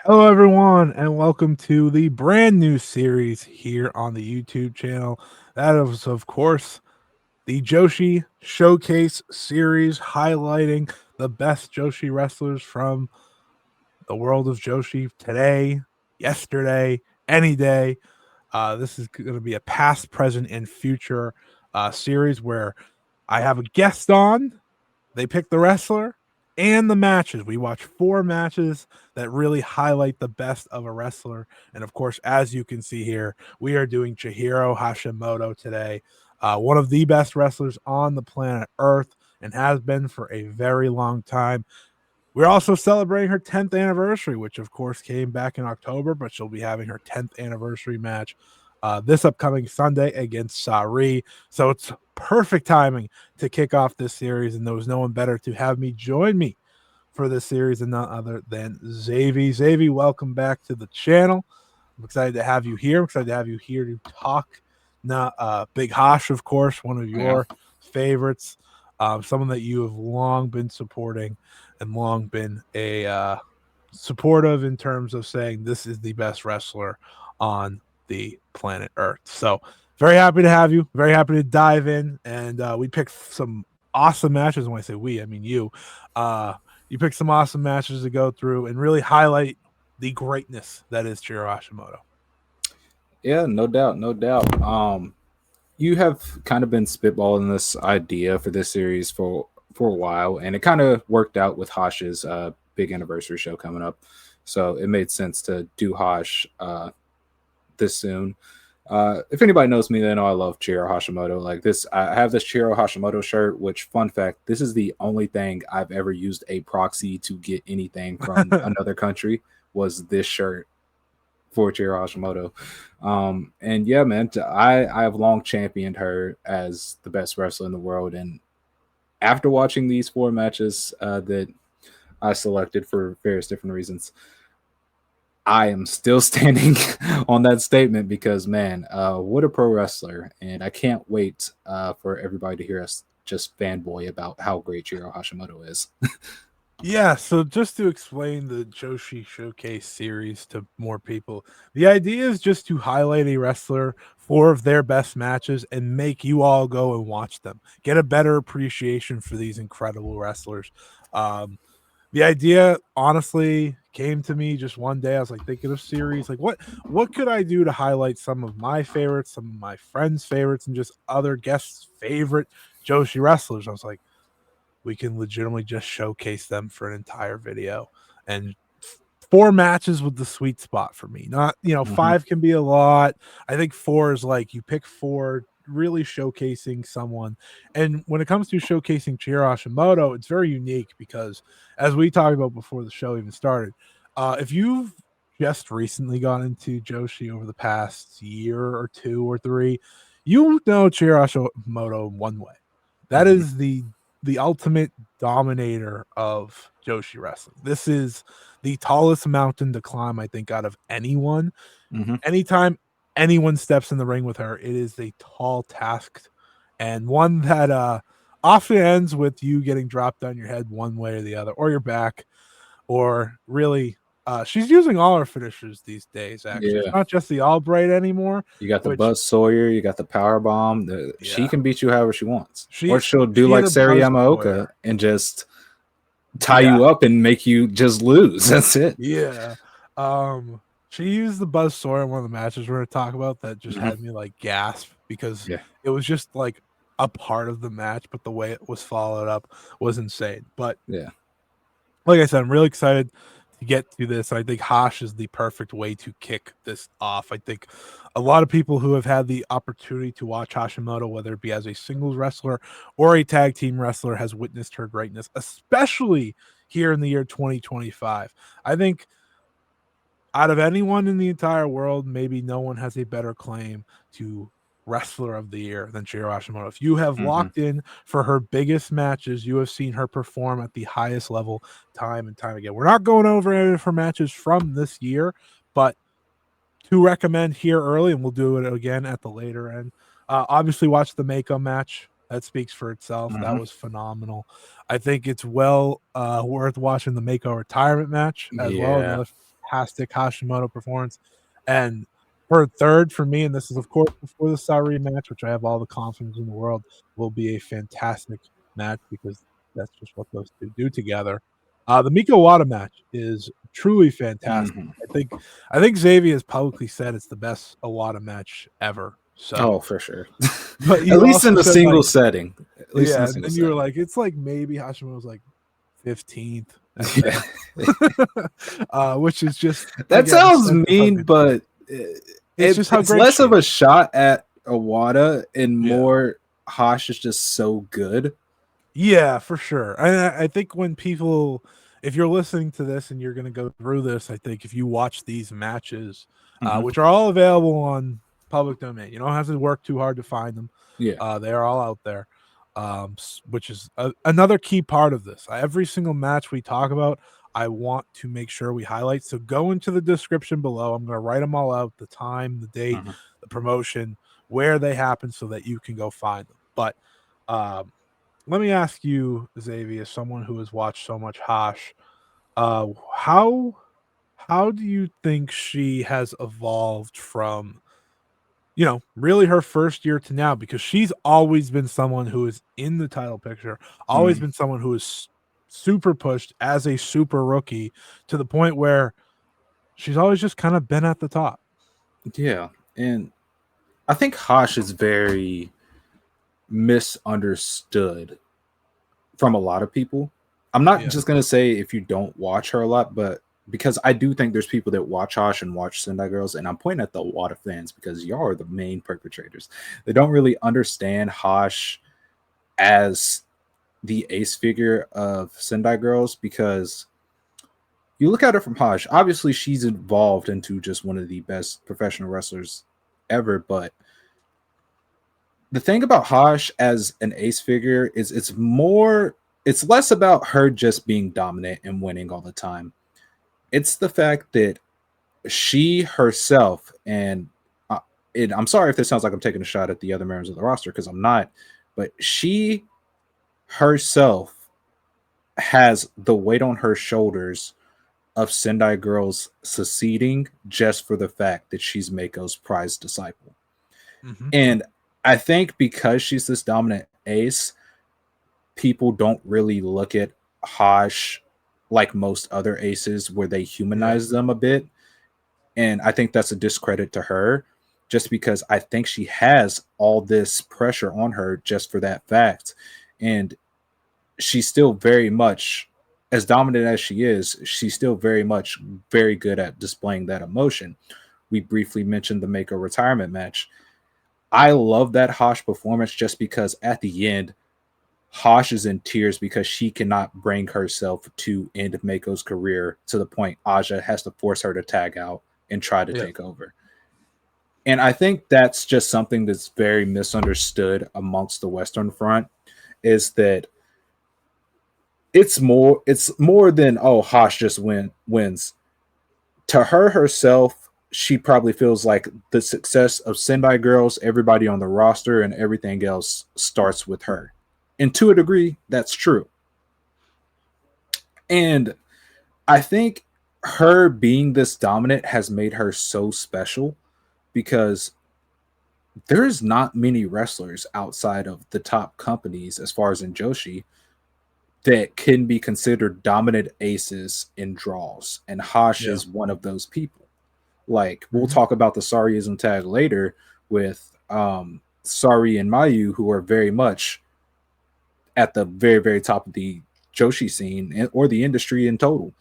Hello, everyone, and welcome to the brand new series here on the YouTube channel. That is, of course, the Joshi Showcase series highlighting the best Joshi wrestlers from the world of Joshi today, yesterday, any day. This is going to be a past, present, and future series where I have a guest on. They pick the wrestler and the matches. We watch 4 matches that really highlight the best of a wrestler. And of course, as you can see here, we are doing Chihiro Hashimoto today, one of the best wrestlers on the planet Earth and has been for a very long time. We're also celebrating her 10th anniversary, which of course came back in October, but she'll be having her 10th anniversary match this upcoming Sunday against Sareee. So it's perfect timing to kick off this series, and there was no one better to have me join me for this series and none other than Xavi. Xavi, welcome back to the channel. I'm excited to have you here. I'm excited to have you here to talk. Now, Big Hosh, of course, one of Yeah. your favorites, someone that you have long been supporting and long been a supportive in terms of saying this is the best wrestler on the planet Earth. So very happy to have you. Very happy to dive in, and we picked some awesome matches. When I say we, I mean you. You picked some awesome matches to go through and really highlight the greatness that is Chihiro Hashimoto. Yeah, no doubt, no doubt. You have kind of been spitballing this idea for this series for a while, and it kind of worked out with Hosh's big anniversary show coming up. So it made sense to do Hosh this soon. If anybody knows me, they know I love Chihiro Hashimoto. Like this, I have this Chihiro Hashimoto shirt. Which, fun fact, this is the only thing I've ever used a proxy to get anything from another country. Was this shirt for Chihiro Hashimoto. And yeah, man, I have long championed her as the best wrestler in the world. And after watching these 4 matches that I selected for various different reasons, I am still standing on that statement because, man, what a pro wrestler. And I can't wait for everybody to hear us just fanboy about how great Chihiro Hashimoto is. Yeah, so just to explain the Joshi Showcase series to more people, the idea is just to highlight a wrestler, 4 of their best matches, and make you all go and watch them. Get a better appreciation for these incredible wrestlers. The idea honestly came to me just one day. I was like thinking of series, like what could I do to highlight some of my favorites, some of my friends' favorites, and just other guests' favorite Joshi wrestlers. I was like, we can legitimately just showcase them for an entire video. And 4 matches with the sweet spot for me. Not, Mhm. 5 can be a lot. I think 4 is like you pick 4 really showcasing someone. And when it comes to showcasing Chihiro Hashimoto, it's very unique because as we talked about before the show even started, if you've just recently gone into Joshi over the past year or 2 or 3, you know Chihiro Hashimoto one way. That Mhm. is the ultimate dominator of Joshi wrestling. This is the tallest mountain to climb, I think, out of anyone. Mhm. Anytime anyone steps in the ring with her, it is a tall task and one that often ends with you getting dropped on your head one way or the other, or your back, or really. She's using all her finishers these days. Actually, it's Yeah. not just the Albright anymore. You got the Which, Buzz Sawyer, you got the power bomb. She yeah, can beat you however she wants, or she she'll do she like hit a Sareee Buzz Yamaoka Sawyer. and just tie Yeah, you up and make you just lose. That's it. yeah. Um, she used the buzz saw in one of the matches we're gonna talk about that just Mhm. had me like gasp because Yeah. it was just like a part of the match, but the way it was followed up was insane. But Yeah. like I said, I'm really excited to get to this. I think Hosh is the perfect way to kick this off. I think a lot of people who have had the opportunity to watch Hashimoto, whether it be as a singles wrestler or a tag team wrestler, has witnessed her greatness, especially here in the year 2025. I think out of anyone in the entire world, maybe no one has a better claim to wrestler of the year than Chihiro Hashimoto. If you have Mhm. locked in for her biggest matches, you have seen her perform at the highest level time and time again. We're not going over any of her matches from this year, but to recommend here early, and we'll do it again at the later end. Obviously, watch the Meiko match. That speaks for itself. That Mhm. was phenomenal. I think it's well worth watching the Meiko retirement match as well. Yeah. Another fantastic Hashimoto performance. And her third for me, and this is of course before the Sareee match, which I have all the confidence in the world will be a fantastic match because that's just what those two do together. The Miko Wada match is truly fantastic. Mhm. I think Xavi has publicly said it's the best Awada match ever. Oh, So, for sure. but At you least in also a said single like, setting. At least in yeah, a and single then you were setting. like, it's like maybe Hashimoto's like 15th at Yeah. best, which is just That again a sounds sense of how mean, good she is. but It's just how it's great less she of is. a shot at Awada and Yeah. more Hosh is just so good. Yeah, for sure. I think when people, if you're listening to this and you're going to go through this, I think if you watch these matches, Hmm. which are all available on public domain, you don't have to work too hard to find them. Yeah. They are all out there, which is another key part of this. Every single match we talk about, I want to make sure we highlight. So go into the description below. I'm going to write them all out: the time, the date, Hmm. the promotion, where they happen, so that you can go find them. But um, let me ask you, Xavier, as someone who has watched so much Hosh, uh, how how do you think she has evolved from really her first year to now? Because she's always been someone who is in the title picture, always Hmm. been someone who is super pushed as a super rookie to the point where she's always just kind of been at the top. Yeah. And I think Hosh is very misunderstood from a lot of people. I'm not Yeah, just gonna say if you don't watch her a lot, but because I do think there's people that watch Hosh and watch Sendai Girls, and I'm pointing at the Wada fans because y'all are the main perpetrators. They don't really understand Hosh as the ace figure of Sendai Girls because you look at her from Hosh. Obviously, she's evolved into just one of the best professional wrestlers ever, but the thing about Hosh as an ace figure is it's less about her just being dominant and winning all the time. It's the fact that she herself and I'm sorry if this sounds like I'm taking a shot at the other members of the roster because I'm not, but she herself has the weight on her shoulders of Sendai girls succeeding just for the fact that she's Meiko's prized disciple. hmm And I think because she's this dominant ace, people don't really look at Hosh like most other aces where they yeah, humanize them a bit. And I think that's a discredit to her just because I think she has all this pressure on her just for that fact. And she's still very much as dominant as she is, she's still very much very good at displaying that emotion. We briefly mentioned the Meiko retirement match. I love that Hosh performance just because at the end, Hosh is in tears because she cannot bring herself to end Meiko's career to the point Aja has to force her to tag out and try to yeah, take over. And I think that's just something that's very misunderstood amongst the Western Front is that it's more than oh Hosh just wins. To her herself, she probably feels like the success of Sendai Girls, everybody on the roster, and everything else starts with her. And to a degree, that's true. And I think her being this dominant has made her so special because there's not many wrestlers outside of the top companies, as far as in Joshi, that can be considered dominant aces in draws. And Hosh yeah, is one of those people. Like we'll hmm talk about the Sariism tag later with Sari and Mayu, who are very much at the very, very top of the Joshi scene or the industry in total.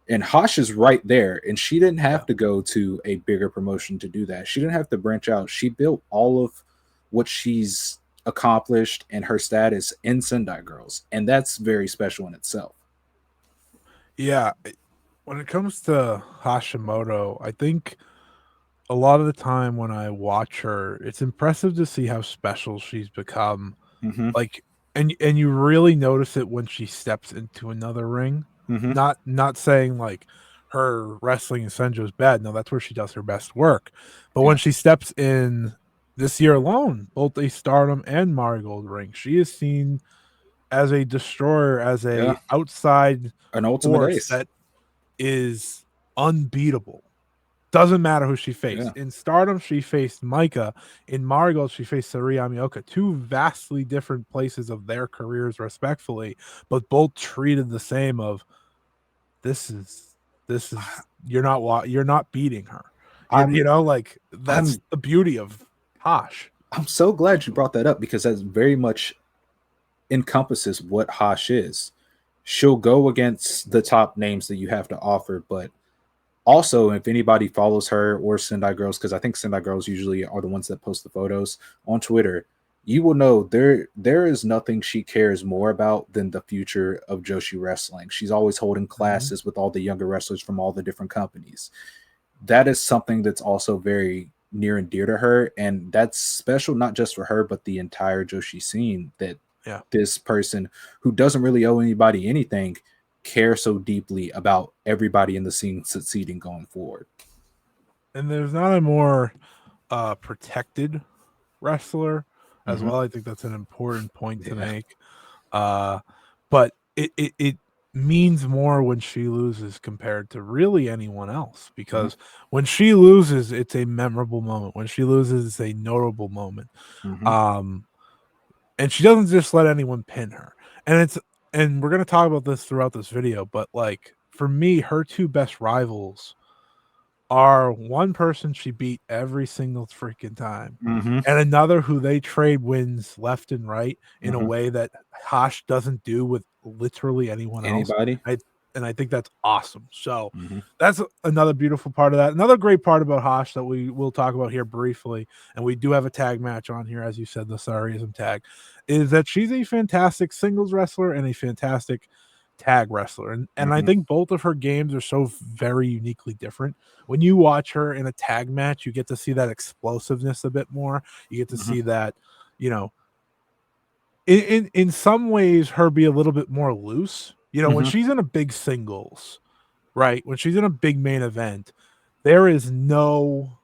And Hosh is right there, and she didn't yeah. have to go to a bigger promotion to do that. She didn't have to branch out. She built all of what she's accomplished and her status in Sendai Girls, and that's very special in itself. Yeah, when it comes to Hashimoto, I think a lot of the time when I watch her, it's impressive to see how special she's become. Mm-hmm. Like, and you really notice it when she steps into another ring. Mm-hmm. Not saying like her wrestling in Senjo is bad. No, that's where she does her best work. But when Yeah. she steps in this year alone, both a Stardom and Marigold ring, she is seen as a destroyer, as a Yeah. outside An ultimate force ace. that is unbeatable. Doesn't matter who she Yeah. faced. In Stardom, she faced Meiko. In Marigold, she faced Sareee Amioka. Two vastly different places of their careers, respectfully, but both treated the same. Of this is you're not beating her. I'm Like that's I'm the beauty of Hosh. I'm so glad you brought that up because that very much encompasses what Hosh is. She'll go against the top names that you have to offer, but also if anybody follows her or Sendai Girls, because I think Sendai Girls usually are the ones that post the photos on Twitter, you will know there is nothing she cares more about than the future of Joshi wrestling. She's always holding Mhm. classes with all the younger wrestlers from all the different companies. That is something that's also very near and dear to her, and that's special not just for her but the entire Joshi scene, that Yeah. this person who doesn't really owe anybody anything care so deeply about everybody in the scene succeeding going forward. And there's not a more protected wrestler as Mm-hmm. well. I think that's an important point to Yeah. make. Uh, but it means more when she loses compared to really anyone else, Mm-hmm. because when she loses, it's a memorable moment. When she loses, it's a notable moment. Mm-hmm. Um, and she doesn't just let anyone pin her. And we're gonna talk about this throughout this video, but like for me, her two best rivals are one person she beat every single freaking time, Mm-hmm. and another who they trade wins left and right in a Mm-hmm. way that Hosh doesn't do with literally anyone else. Anybody? I and I think that's awesome. So Mm-hmm. that's another beautiful part of that. Another great part about Hosh that we will talk about here briefly, and we do have a tag match on here, as you said, the Sareeism tag, is that she's a fantastic singles wrestler and a fantastic tag wrestler. And I Mm-hmm. think both of her games are so very uniquely different. When you watch her in a tag match, you get to see that explosiveness a bit more. You get to Mm-hmm. see that, you know, in some ways her be a little bit more loose. When Mm-hmm. she's in a big singles, right? When she's in a big main event, there is no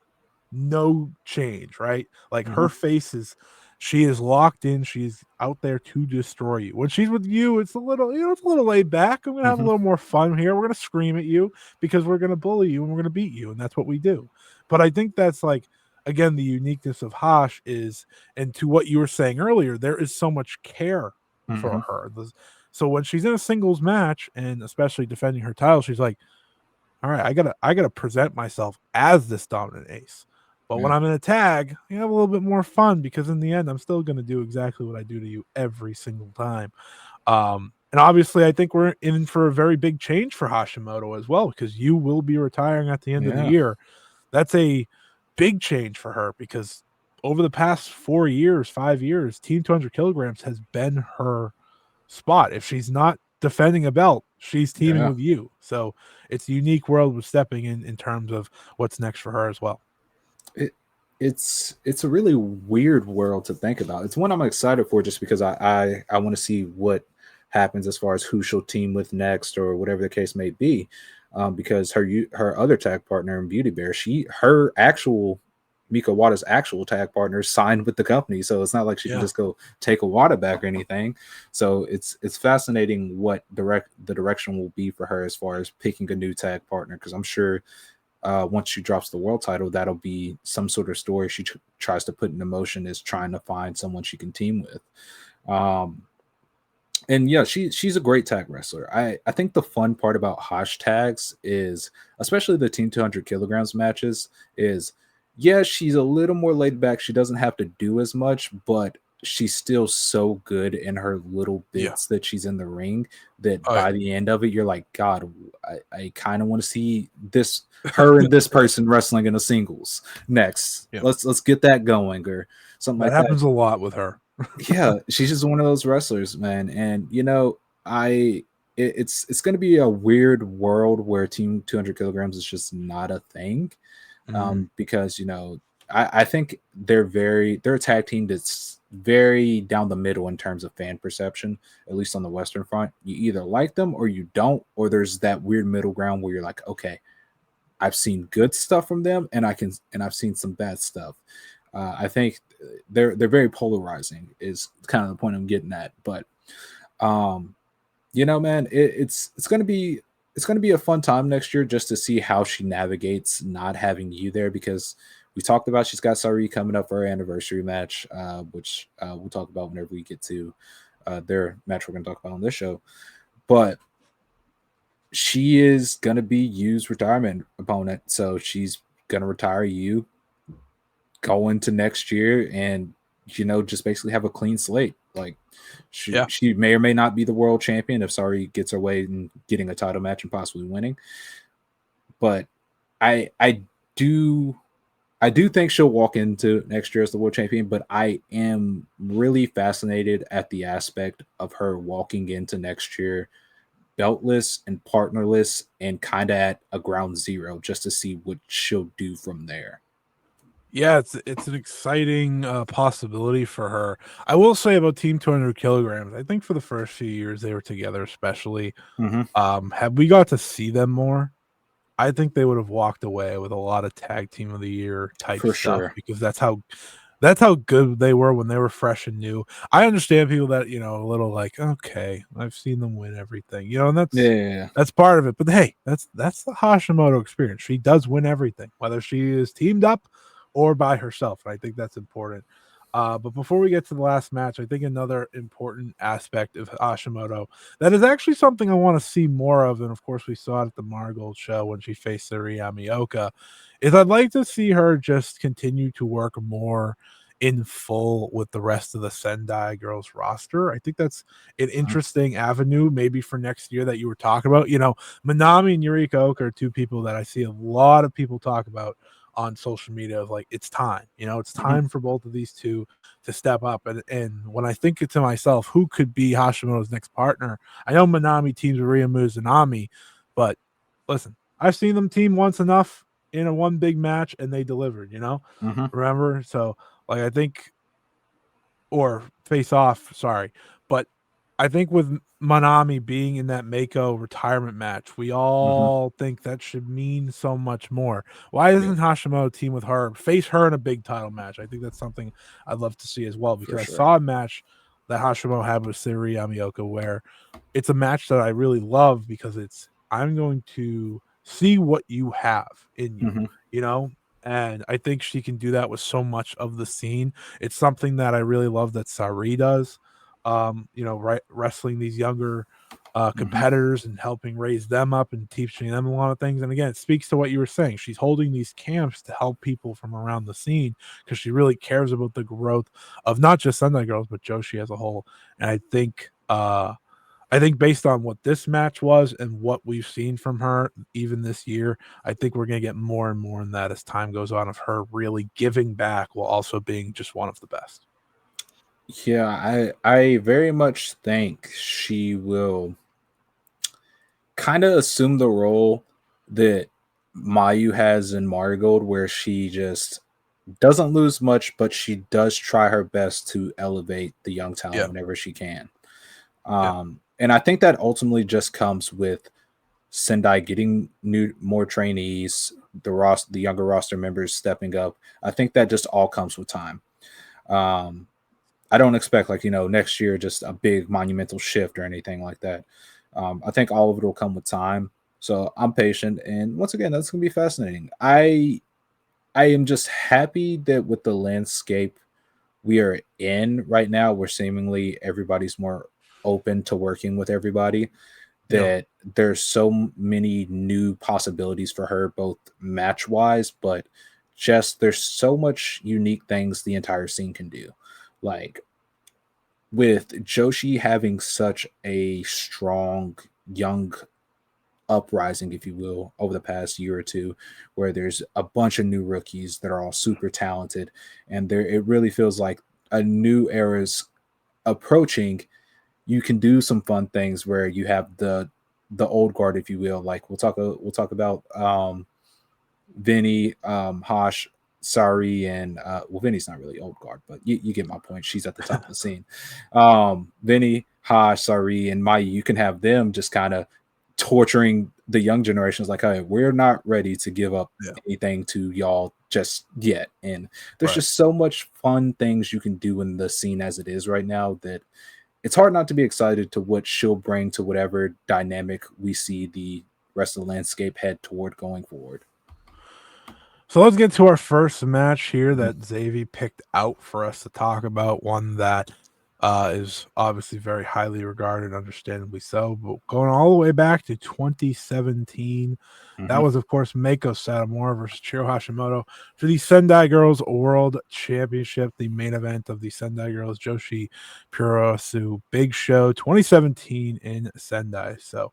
change, right? Like Mm-hmm. her face is she is locked in, she's out there to destroy you. When she's with you, it's a little, it's a little laid back. I'm gonna have a Mm-hmm. little more fun here. We're gonna scream at you because we're gonna bully you and we're gonna beat you, and that's what we do. But I think that's like again the uniqueness of Hosh is, and to what you were saying earlier, there is so much care Mm-hmm. for her. So when she's in a singles match and especially defending her title, she's like, all right, I gotta present myself as this dominant ace. But when Yeah. I'm in a tag, I have a little bit more fun because in the end, I'm still gonna do exactly what I do to you every single time. And obviously, I think we're in for a very big change for Hashimoto as well, because you will be retiring at the end of the Yeah. year. That's a big change for her because over the past 4 years, 5 years, Team 200 kilograms has been her spot. If she's not defending a belt, she's teaming Yeah. with you. So it's a unique world with stepping in terms of what's next for her as well. It, it's a really weird world to think about. It's one I'm excited for just because I want to see what happens as far as who she'll team with next or whatever the case may be. Because her other tag partner in Beauty Bear, her actual Mika Wada's actual tag partner signed with the company, so it's not like she can Yeah. just go take a Wada back or anything. So it's fascinating what the direction will be for her as far as picking a new tag partner, because I'm sure once she drops the world title, that'll be some sort of story she tries to put into motion, is trying to find someone she can team with. Um, and yeah, she's a great tag wrestler. I think the fun part about hashtags is, especially the Team 200 kilograms matches, is yeah, she's a little more laid back. She doesn't have to do as much, but she's still so good in her little Yeah. bits that she's in the ring that Oh by the end of it, you're like, God, I kind of want to see her and this yeah. person wrestling in a singles next. Yeah. Let's get that going or something That like that. happens a lot with her. Yeah, she's just one of those wrestlers, man. And I it's going to be a weird world where Team 200 kilograms is just not a thing, Mhm. because I think they're a tag team that's very down the middle in terms of fan perception, at least on the Western front. You either like them or you don't, or there's that weird middle ground where you're like, okay, I've seen good stuff from them, and I've seen some bad stuff. I think they're very polarizing is kind of the point I'm getting at. But um, man, it's going to be it's going to be a fun time next year just to see how she navigates not having you there, because we talked about she's got Sareee coming up for her anniversary match, which we'll talk about whenever we get to their match we're going to talk about on this show. But she is going to be Yu's retirement opponent, so she's going to retire you, go into next year, and just basically have a clean slate. Like Yeah. she may or may not be the world champion if Sareee gets her way and getting a title match and possibly winning. But I do I do think she'll walk into next year as the world champion, but I am really fascinated at the aspect of her walking into next year beltless and partnerless and kind of at a ground zero just to see what she'll do from there. Yeah, it's an exciting possibility for her. I will say about Team 200 kilograms. I think for the first few years they were together, especially, Mm-hmm. had we got to see them more, I think they would have walked away with a lot of tag team of the year type For stuff sure. because that's how good they were when they were fresh and new. I understand people that, a little like, okay, I've seen them win everything, and Yeah. that's part of it. But hey, that's the Hashimoto experience. She does win everything, whether she is teamed up or by herself. And I think that's important. But before we get to the last match, I think another important aspect of Hashimoto that is actually something I want to see more of, and of course we saw it at the Marigold show when she faced Sareee Amioka, is I'd like to see her just continue to work more in full with the rest of the Sendai girls roster. I think that's an Mhm. interesting avenue maybe for next year that you were talking about. Manami and Yurika Oka are two people that I see a lot of people talk about on social media of like it's time. It's Mhm. time for both of these two to step up. And when I think it to myself, who could be Hashimoto's next partner? I know Manami teams with Ryo Mizunami, but listen, I've seen them team once enough in a one big match and they delivered. Mhm. Remember? So like I think or face off, sorry. But I think with Manami being in that Meiko retirement match, we Mhm. all think that should mean so much more. Why Yeah. doesn't Hashimoto team with her, face her in a big title match? I think that's something I'd love to see as well For because I sure. saw a match that Hashimoto had with Sareee Amioka where it's a match that I really love because I'm going to see what you have in you, Mhm. you know? And I think she can do that with so much of the scene. It's something that I really love that Sareee does. Wrestling these younger Mhm. competitors and helping raise them up and teaching them a lot of things. And again, it speaks to what you were saying. She's holding these camps to help people from around the scene because she really cares about the growth of not just Sendai girls, but Joshi as a whole. And I think based on what this match was and what we've seen from her even this year, I think we're going to get more and more in that as time goes on of her really giving back while also being just one of the best. Yeah, I very much think she will kind of assume the role that Mayu has in Marigold, where she just doesn't lose much, but she does try her best to elevate the young talent Yeah. whenever she can. Yeah. And I think that ultimately just comes with Sendai getting more trainees, the younger roster members stepping up. I think that just all comes with time. Um, I don't expect next year just a big monumental shift or anything like that. I think all of it will come with time. So I'm patient, and once again, that's gonna be fascinating. I am just happy that with the landscape we are in right now, where seemingly everybody's more open to working with everybody, Yeah. that there's so many new possibilities for her, both match wise, but just there's so much unique things the entire scene can do. Like with Joshi having such a strong young uprising, if you will, over the past year or two, where there's a bunch of new rookies that are all super talented, and there it really feels like a new era's approaching. You can do some fun things where you have the old guard, if you will. Like we'll talk about Vinny, Hosh, Sari, and well, Vinny's not really old guard, but you get my point. She's at the top of the scene. Vinny, Hosh, Sari, and Mai, you can have them just kind of torturing the young generations. Like, hey, we're not ready to give up Yeah. anything to y'all just yet. And there's Right. just so much fun things you can do in the scene as it is right now that it's hard not to be excited to what she'll bring to whatever dynamic we see the rest of the landscape head toward going forward. So let's get to our first match here Mhm. that Xavi picked out for us to talk about. One that is obviously very highly regarded, understandably so. But going all the way back to 2017, that Mhm. was, of course, Meiko Satomura versus Chihiro Hashimoto for the Sendai Girls World Championship, the main event of the Sendai Girls Joshi Puroresu Big Show 2017 in Sendai. So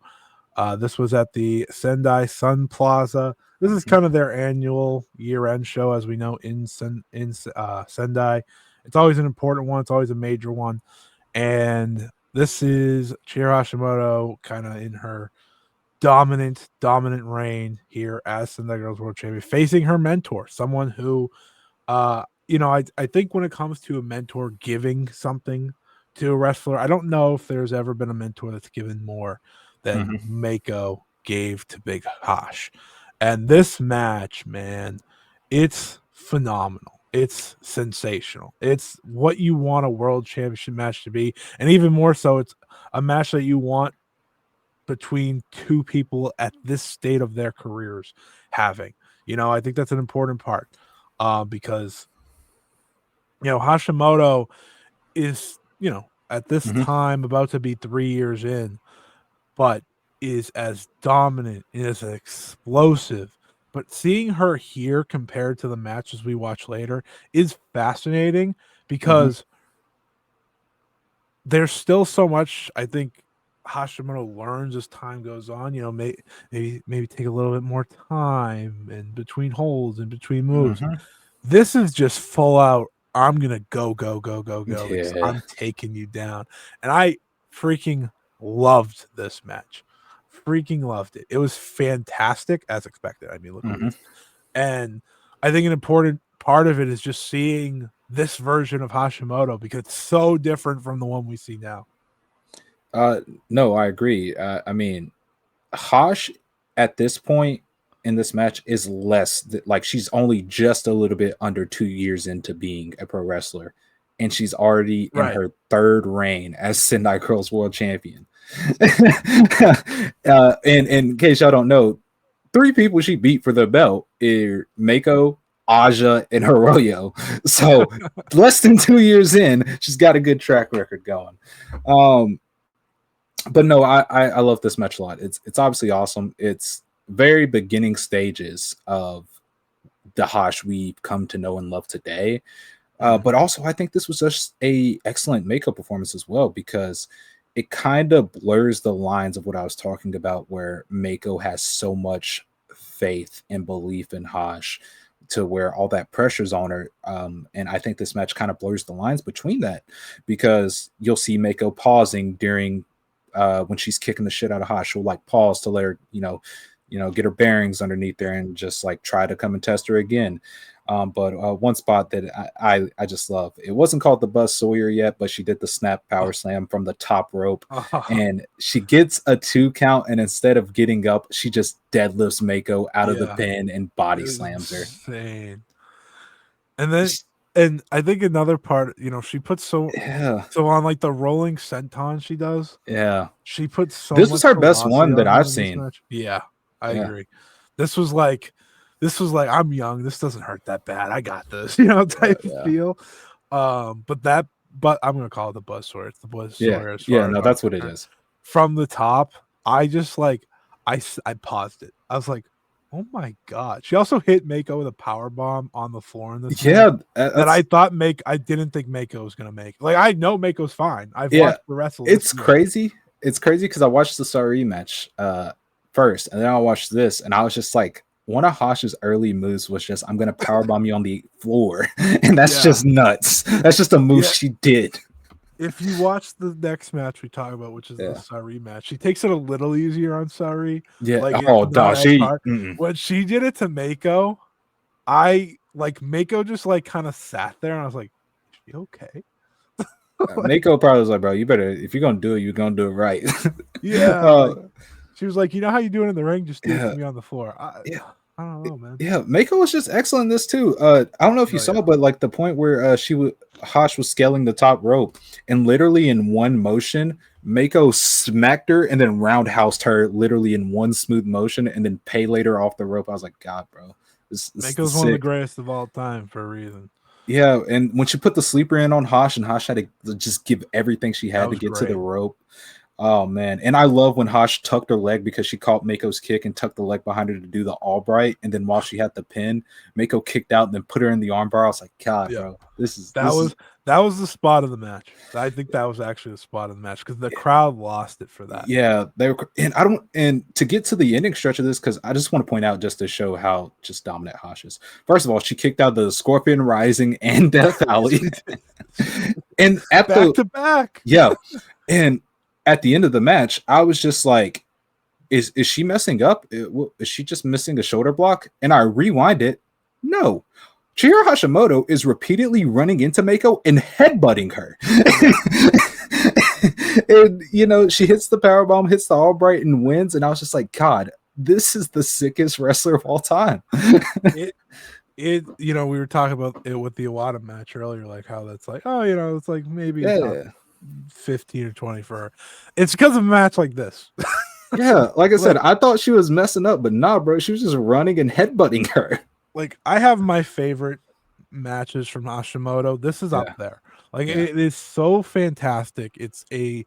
this was at the Sendai Sun Plaza. This is Mhm. kind of their annual year-end show, as we know Sendai. It's always an important one. It's always a major one, and this is Chihiro Hashimoto kind of in her dominant reign here as Sendai Girls World Champion, facing her mentor, someone who I think when it comes to a mentor giving something to a wrestler, I don't know if there's ever been a mentor that's given more than Mhm. Meiko gave to Big Hosh. And this match, man, it's phenomenal. It's sensational. It's what you want a world championship match to be. And even more so, it's a match that you want between two people at this state of their careers having. I think that's an important part because Hashimoto is, at this Mhm. time about to be 3 years in, but is as dominant and as explosive. But seeing her here compared to the matches we watch later is fascinating Mhm. because there's still so much I think Hashimoto learns as time goes on. Maybe take a little bit more time and between holds and between moves. Mhm. This is just full out. I'm gonna go because Yeah. I'm taking you down, and I freaking loved this match. Freaking loved it. It was fantastic as expected. I mean, look who we Mhm. is. And I think an important part of it is just seeing this version of Hashimoto because it's so different from the one we see now. Uh, no, I agree. I mean, Hosh at this point in this match is like she's only just a little bit under 2 years into being a pro wrestler, and she's already in Right. her third reign as Sendai Girls World Champion. And in case y'all don't know, three people she beat for the belt are Meiko, Aja, and Hiroyo. So less than 2 years in, she's got a good track record going. Um, but no, I love this match a lot. It's obviously awesome. It's very beginning stages of the Hosh we've come to know and love today. But Mhm. also, I think this was just a excellent makeup performance as well because it kind of blurs the lines of what I was talking about, where Meiko has so much faith and belief in Hosh to where all that pressure's on her. And I think this match kind of blurs the lines between that because you'll see Meiko pausing during when she's kicking the shit out of Hosh. She'll like pause to let her, get her bearings underneath there and just like try to come and test her again. But one spot that I just love, it wasn't called the Buzz Sawyer yet, but she did the snap power Oh, slam from the top rope, oh, and she gets a 2 count, and instead of getting up, she just deadlifts Mako out of the yeah. pin and It body was slams her. insane. And I think another part, she puts Yeah, so on like the rolling senton she does, yeah. she puts so This was much her best velocity one that on her I've in this seen. match. Yeah, I Yeah, agree. This was like I'm young. This doesn't hurt that bad. I got this, yeah, type of yeah, feel. But I'm gonna call it the buzz sword. It's the buzz yeah, sword as yeah. far as No, I'm that's what it concerned. is. From the top, I just like I paused it. I was like, oh my god. She also hit Mako with a power bomb on the floor in this match Yeah, that that's I didn't think Mako was gonna make. Like I know Mako's fine. I've yeah. watched the wrestle this It's year. crazy. It's crazy because I watched the Sareee match first, and then I watched this, and I was just like, one of Hosh's early moves was just, "I'm gonna power bomb you on the floor," and that's Yeah. just nuts. That's just a move Yeah. she did. If you watch the next match we talk about, which is the Yeah, Sareee match, she takes it a little easier on Sareee. yeah. Like it's Oh, not dog, as she. hard. When she did it to Mako, I like Mako just like kind of sat there and I was like, is she okay? Like, Mako probably was like, "Bro, you better if you're gonna do it, you're gonna do it right." yeah, uh, like she was like, you know how you do it in the ring? Just do it yeah, to me on the floor. yeah. I don't know, man. Yeah, Mako was just excellent in this too. I don't know if you Oh yeah. saw, but like the point where Hosh was scaling the top rope, and literally in one motion Meiko smacked her and then roundhoused her literally in one smooth motion and then pay later off the rope. I was like, God, bro, this is Meiko's one of the sick. greatest of all time for a reason. Yeah, and when she put the sleeper in on Hosh, and Hosh had to just give everything she That had to was get to the great. rope. Oh man, and I love when Hosh tucked her leg because she caught Mako's kick and tucked the leg behind her to do the Albright, and then while she had the pin, Mako kicked out and then put her in the armbar. I was like, God, Yeah. bro, this is That this is was that was the spot of the match. I think that was actually the spot of the match because the crowd lost it for that. yeah, they were, and I don't, and to get to the ending stretch of this, because I just want to point out just to show how just dominant Hosh is. First of all, she kicked out the Scorpion Rising and Death Valley, and at Back the to back. yeah, and at the end of the match, I was just like, is she messing up? Is she just missing a shoulder block? And I rewind it. No. Chihiro Hashimoto is repeatedly running into Meiko and headbutting her. And you know, she hits the powerbomb, hits the Albright, and wins. And I was just like, God, this is the sickest wrestler of all time. You know, we were talking about it with the Iwata match earlier, like how that's like, oh, you know, it's like maybe top Yeah. 15 or 20 for her. It's because of a match like this. Yeah, like I said, I thought she was messing up, but nah, bro, she was just running and headbutting her. Like I have my favorite matches from Hashimoto. This is up Yeah, there. Like yeah. it is so fantastic. It's a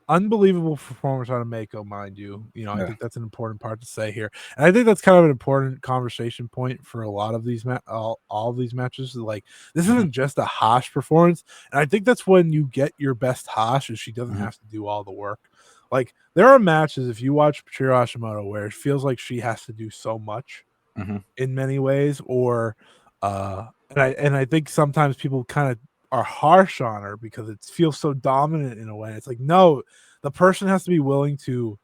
unbelievable performance on a Meiko, mind you. You know, I Yeah. think that's an important part to say here, and I think that's kind of an important conversation point for a lot of these all of these matches. Like this isn't just a Hash performance, and I think that's when you get your best Hash, is she doesn't have to do all the work. Like there are matches if you watch Chihiro Hashimoto where it feels like she has to do so much in many ways, or and I think sometimes people kind of are harsh on her because it feels so dominant in a way. It's like, no, the person has to be willing to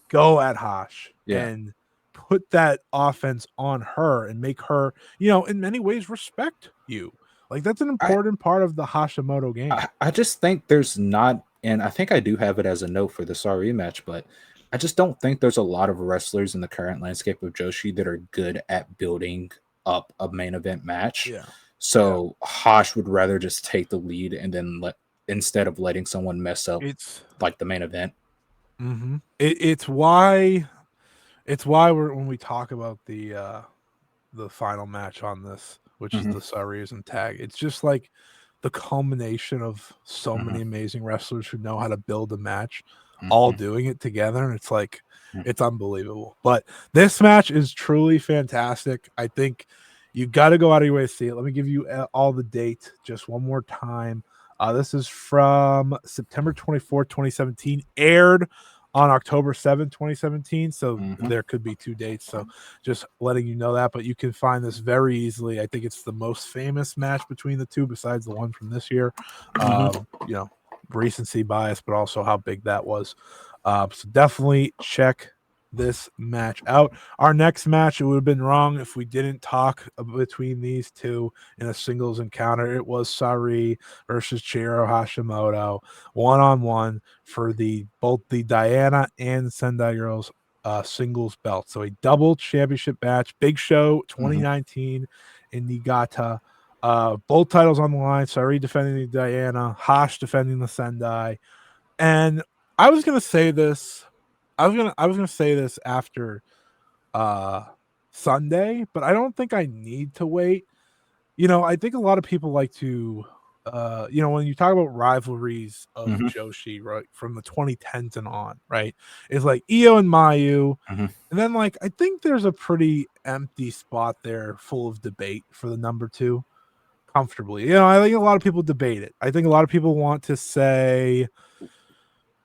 go at Hosh Yeah. and put that offense on her and make her, you know, in many ways respect you. Like that's an I, important part of the Hashimoto game. I just think there's not, and I think I do have it as a note for the Sareee match, but I just don't think there's a lot of wrestlers in the current landscape of Joshi that are good at building up a main event match. Yeah. So Hosh would rather just take the lead and then instead of letting someone mess up It's like the main event. it's why we're when we talk about the final match on this, which is the Sarees and tag. It's just like the culmination of so many amazing wrestlers who know how to build a match, all doing it together, and it's like it's unbelievable. But this match is truly fantastic. I think you got to go out of your way to see it. Let me give you all the date just one more time. This is from September 24th, 2017, aired on October 7th, 2017. So there could be two dates. So just letting you know that, but you can find this very easily. I think it's the most famous match between the two besides the one from this year. You know, recency bias, but also how big that was. So definitely check this match out. Our next match, it would have been wrong if we didn't talk between these two in a singles encounter. It was Sareee versus Chihiro Hashimoto, one-on-one for both the Diana and Sendai girls singles belt. So a double championship match, Big Show 2019 in Niigata. Both titles on the line. Sareee defending the Diana, Hash defending the Sendai. And I was gonna say this. I was gonna say this after Sunday, but I don't think I need to wait. You know, I think a lot of people like to you know, when you talk about rivalries of Joshi, right, from the 2010s and on, right? It's like Io and Mayu. And then like I think there's a pretty empty spot there full of debate for the number two comfortably. You know, I think a lot of people debate it. I think a lot of people want to say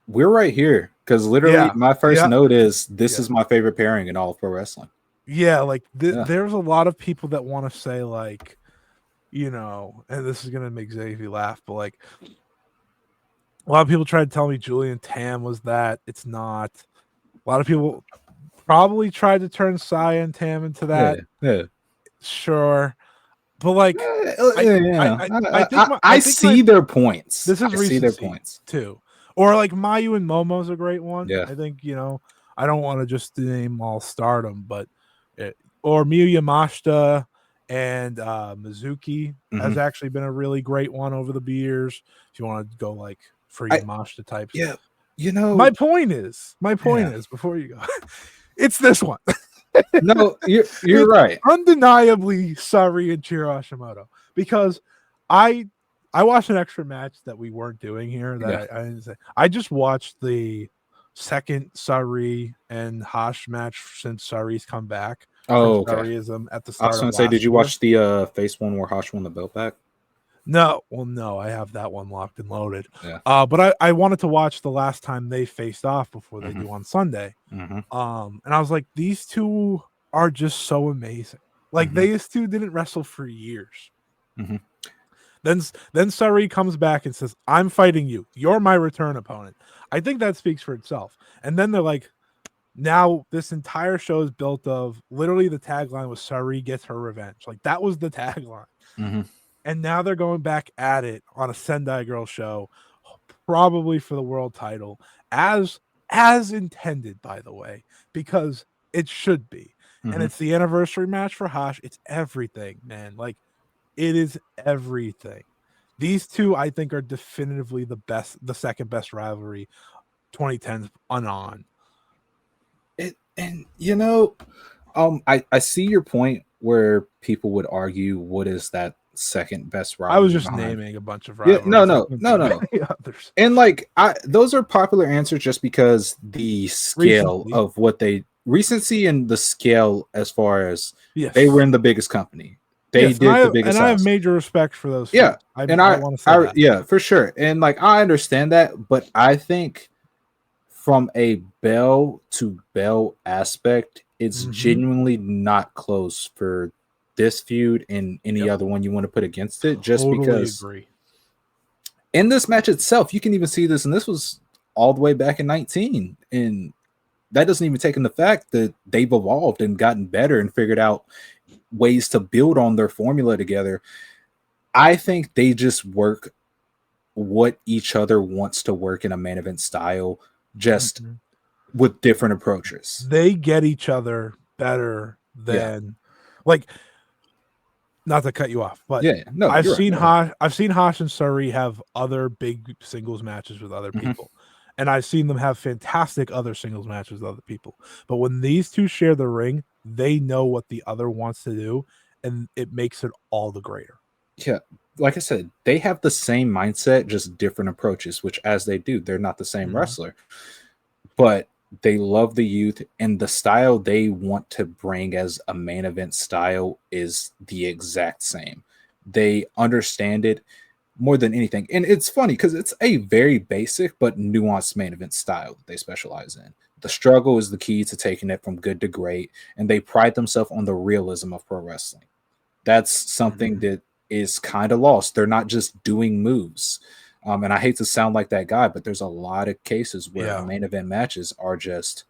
We're right here because literally my first note is this is my favorite pairing in all of pro wrestling. Yeah, like there's a lot of people that want to say like, you know, and this is gonna make Xavi laugh, but like a lot of people tried to tell me Julian Tam was that. It's not. A lot of people probably tried to turn Sai and Tam into that. Yeah. Sure. But like I see their points. This is I see their recency points too. Or like Mayu and Momo's a great one. Yeah. I think, you know, I don't want to just name all stardom, but or Miyu Yamashita and Mizuki has actually been a really great one over the years. If you want to go like for Yamashita types. Yeah. You know, My point yeah. is, before you go, it's this one. No, you're It's right. undeniably Sareee and Chihiro Hashimoto because I I watched an extra match that we weren't doing here that Yeah. I didn't say. I just watched the second Sareee and Hash match since Saree's come back from Oh, okay. Sareeism at the I was start of gonna say, did last you year. watch the face one where Hosh won the belt back? No, well, no, I have that one locked and loaded. Yeah. But I wanted to watch the last time they faced off before they Hmm. do on Sunday. Hmm. And I was like, these two are just so amazing. Like Hmm. these two didn't wrestle for years. Hmm. Then Sareee comes back and says, "I'm fighting you. You're my return opponent." I think that speaks for itself. And then they're like, now this entire show is built of literally the tagline was Sareee gets her revenge. Like that was the tagline. Hmm. And now they're going back at it on a Sendai Girl show, probably for the world title, as intended, by the way, because it should be. And Hmm. it's the anniversary match for Hash. It's everything, man. Like it is everything. These two, I think, are definitively the second best rivalry 2010s on. And I see your point where people would argue what is that second best I was rivalry just behind. naming a bunch of Yeah, no, rivalries. I no, couldn't no, think of no. any others. And like those are popular answers just because the scale Recently, of what they recency and the scale as far as they were yes, in the biggest company. They yes, did the biggest and I have house. major respect for those Yeah. feuds. I And I want to say that. yeah, for sure. And like I understand that, but I think from a bell to bell aspect, it's Mm-hmm. genuinely not close for this feud and any Yep, other one you want to put against it, just totally because agree. in this match itself, you can even see this, and this was all the way back in 19. And that doesn't even take in the fact that they've evolved and gotten better and figured out ways to build on their formula together. I think they just work what each other wants to work in a main event style, just Mm-hmm. with different approaches. They get each other better Yeah. than, like, not to cut you off, but Yeah. No, you're right. Go ahead. I've seen Hash and Sareee have other big singles matches with other Hmm. people. And I've seen them have fantastic other singles matches with other people. But when these two share the ring, they know what the other wants to do, and it makes it all the greater. Yeah. Like I said, they have the same mindset, just different approaches, which as they do, they're not the same Mhm. wrestler. But they love the youth, and the style they want to bring as a main event style is the exact same. They understand it more than anything. And it's funny because it's a very basic but nuanced main event style that they specialize in. The struggle is the key to taking it from good to great, and they pride themselves on the realism of pro wrestling. That's something Mhm. that is kind of lost. They're not just doing moves. And I hate to sound like that guy, but there's a lot of cases where Yeah. main event matches are just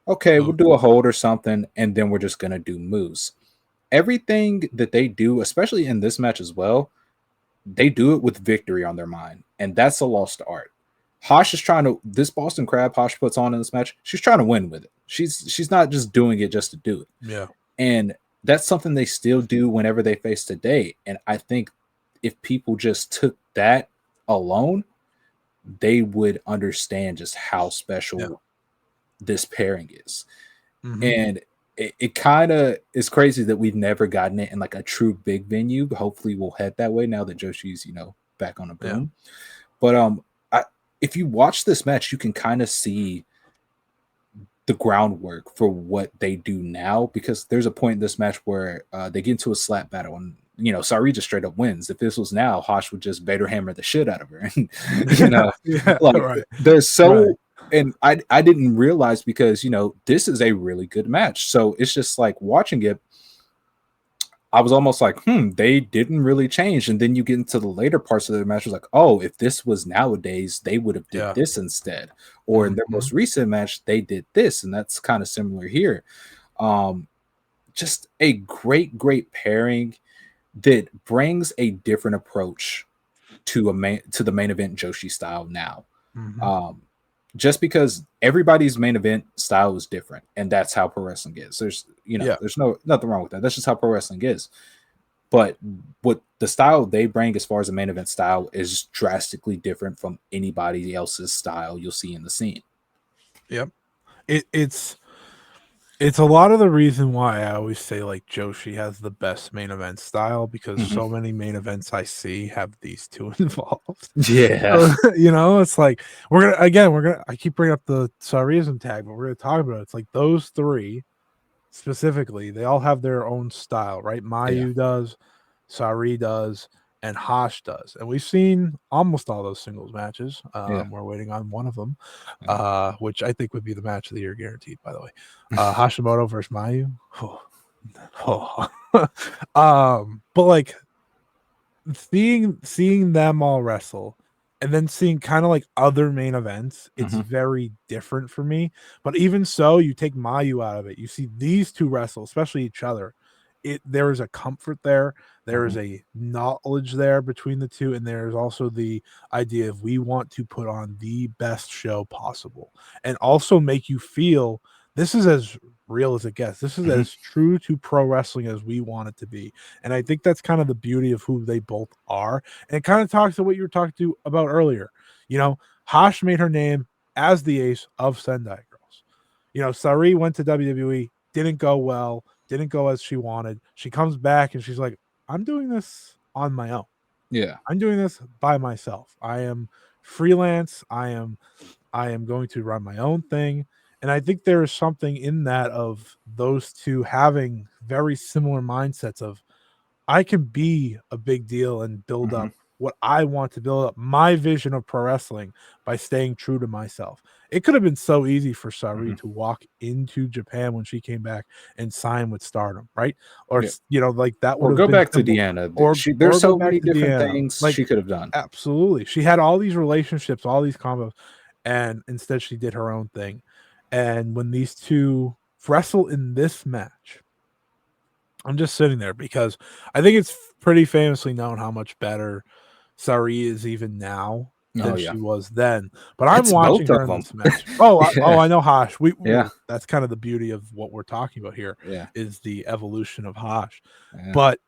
okay, we'll So do a hold or something, and then we're just gonna do moves. Everything that they do, especially in this match as well, they do it with victory on their mind, and that's a lost art. Hosh is trying to this Boston Crab Hosh puts on in this match. She's trying to win with it. She's not just doing it just to do it, yeah. and that's something they still do whenever they face today. And I think if people just took that alone, they would understand just how Yeah. special this pairing is. Mhm. And it kind of is crazy that we've never gotten it in like a true big venue. Hopefully we'll head that way now that Joshi's, back on a Yeah. boom. But I, if you watch this match, you can kind of see the groundwork for what they do now, because there's a point in this match where they get into a slap battle, and Sareee just straight up wins. If this was now, Hosh would just Vader hammer the shit out of her. And Yeah, like right. there's Right. so and I didn't realize, because this is a really good match. So it's just like watching it, I was almost like, they didn't really change. And then you get into the later parts of the match, was like, oh, if this was nowadays, they would have did Yeah. this instead. Or in their Mhm. most recent match, they did this, and that's kind of similar here. Um, just a great pairing that brings a different approach to the main event Joshi style now. Mhm. Um, just because everybody's main event style is different, and that's how pro wrestling is. There's Yeah. there's nothing wrong with that. That's just how pro wrestling is. but what the style they bring as far as the main event style is drastically different from anybody else's style you'll see in the scene. Yep. It's a lot of the reason why I always say like Joshi has the best main event style because Mhm. so many main events I see have these two involved. Yeah. So, it's like we're gonna I keep bringing up the Sareeism tag, but we're gonna talk about it. It's like those three specifically, they all have their own style, right? Yeah. Mayu does, Sareee does, and Hash does. And we've seen almost all those singles matches. Yeah. We're waiting on one of them, Yeah. which I think would be the match of the year guaranteed, by the way. Hashimoto versus Mayu. Oh. But like seeing them all wrestle and then seeing kind of like other main events, it's Mhm. very different for me. But even so, you take Mayu out of it, you see these two wrestle, especially each other. There is a comfort there, there is Mhm. a knowledge there between the two, and there's also the idea of we want to put on the best show possible and also make you feel this is as real as it gets. This is Mhm. as true to pro wrestling as we want it to be. And I think that's kind of the beauty of who they both are. And it kind of talks to what you were talking to about earlier. Hash made her name as the ace of Sendai Girls. Sareee went to WWE, didn't go well, didn't go as she wanted. She comes back and she's like, I'm doing this on my own. Yeah. I'm doing this by myself. I am freelance. I am going to run my own thing. And I think there is something in that of those two having very similar mindsets of I can be a big deal and build Mhm. up what I want to build up my vision of pro wrestling by staying true to myself. It could have been so easy for Sareee Mhm. to walk into Japan when she came back and sign with Stardom, right? Or Yeah. like that would Or have go been back to simple. Deanna. Or There's go so back many to different Deanna. things Like she could have done. absolutely. She had all these relationships, all these combos, and instead she did her own thing. And when these two wrestle in this match, I'm just sitting there because I think it's pretty famously known how much better Sareee is even now Oh than yeah. she was then. But I'm It's watching both her of in them. this match. Oh, Yeah. I know Hash. Yeah. That's kind of the beauty of what we're talking about here Yeah. is the evolution of Hash. Yeah. But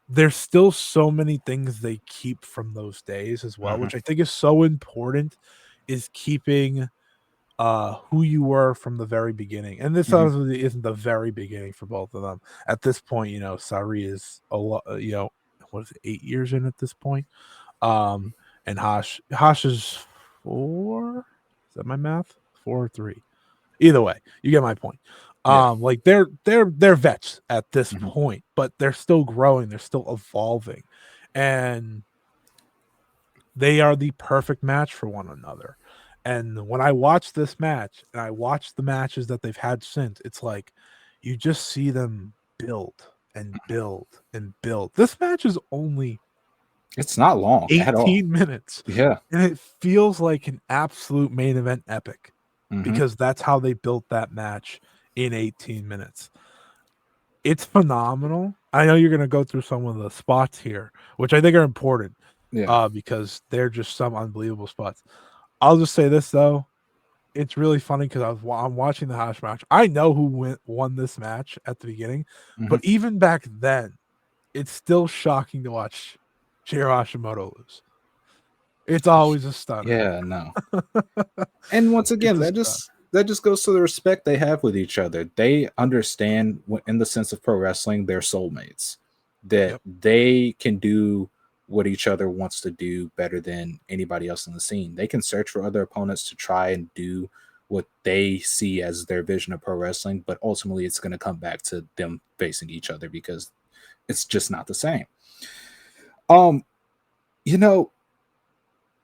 there's still so many things they keep from those days as well, Mhm. which I think is so important is keeping who you were from the very beginning. And this Mhm. obviously isn't the very beginning for both of them. At this point, Sareee is a lot, what is it, 8 years in at this point. And Hash is 4. Is that my math? 4 or 3. Either way, you get my point. Yeah. Like they're vets at this Mhm. point, but they're still growing, they're still evolving. And they are the perfect match for one another. And when I watch this match and I watch the matches that they've had since, it's like you just see them build and build and build. This match is only It's not long at all. 18 minutes Yeah. and it feels like an absolute main event epic Mhm. because that's how they built that match in 18 minutes. It's phenomenal. I know you're going to go through some of the spots here, which I think are important Yeah. because they're just some unbelievable spots. I'll just say this though, it's really funny because I'm watching the Hash match. I know who won this match at the beginning, Mhm. but even back then, it's still shocking to watch Chihiro Hashimoto lose. It's always a stunner. Yeah, no. And once It's again, a stunner. that just goes to the respect they have with each other. They understand in the sense of pro wrestling, they're soulmates. That Yep. they can do what each other wants to do better than anybody else in the scene. They can search for other opponents to try and do what they see as their vision of pro wrestling, but ultimately it's going to come back to them facing each other because it's just not the same. Um, you know,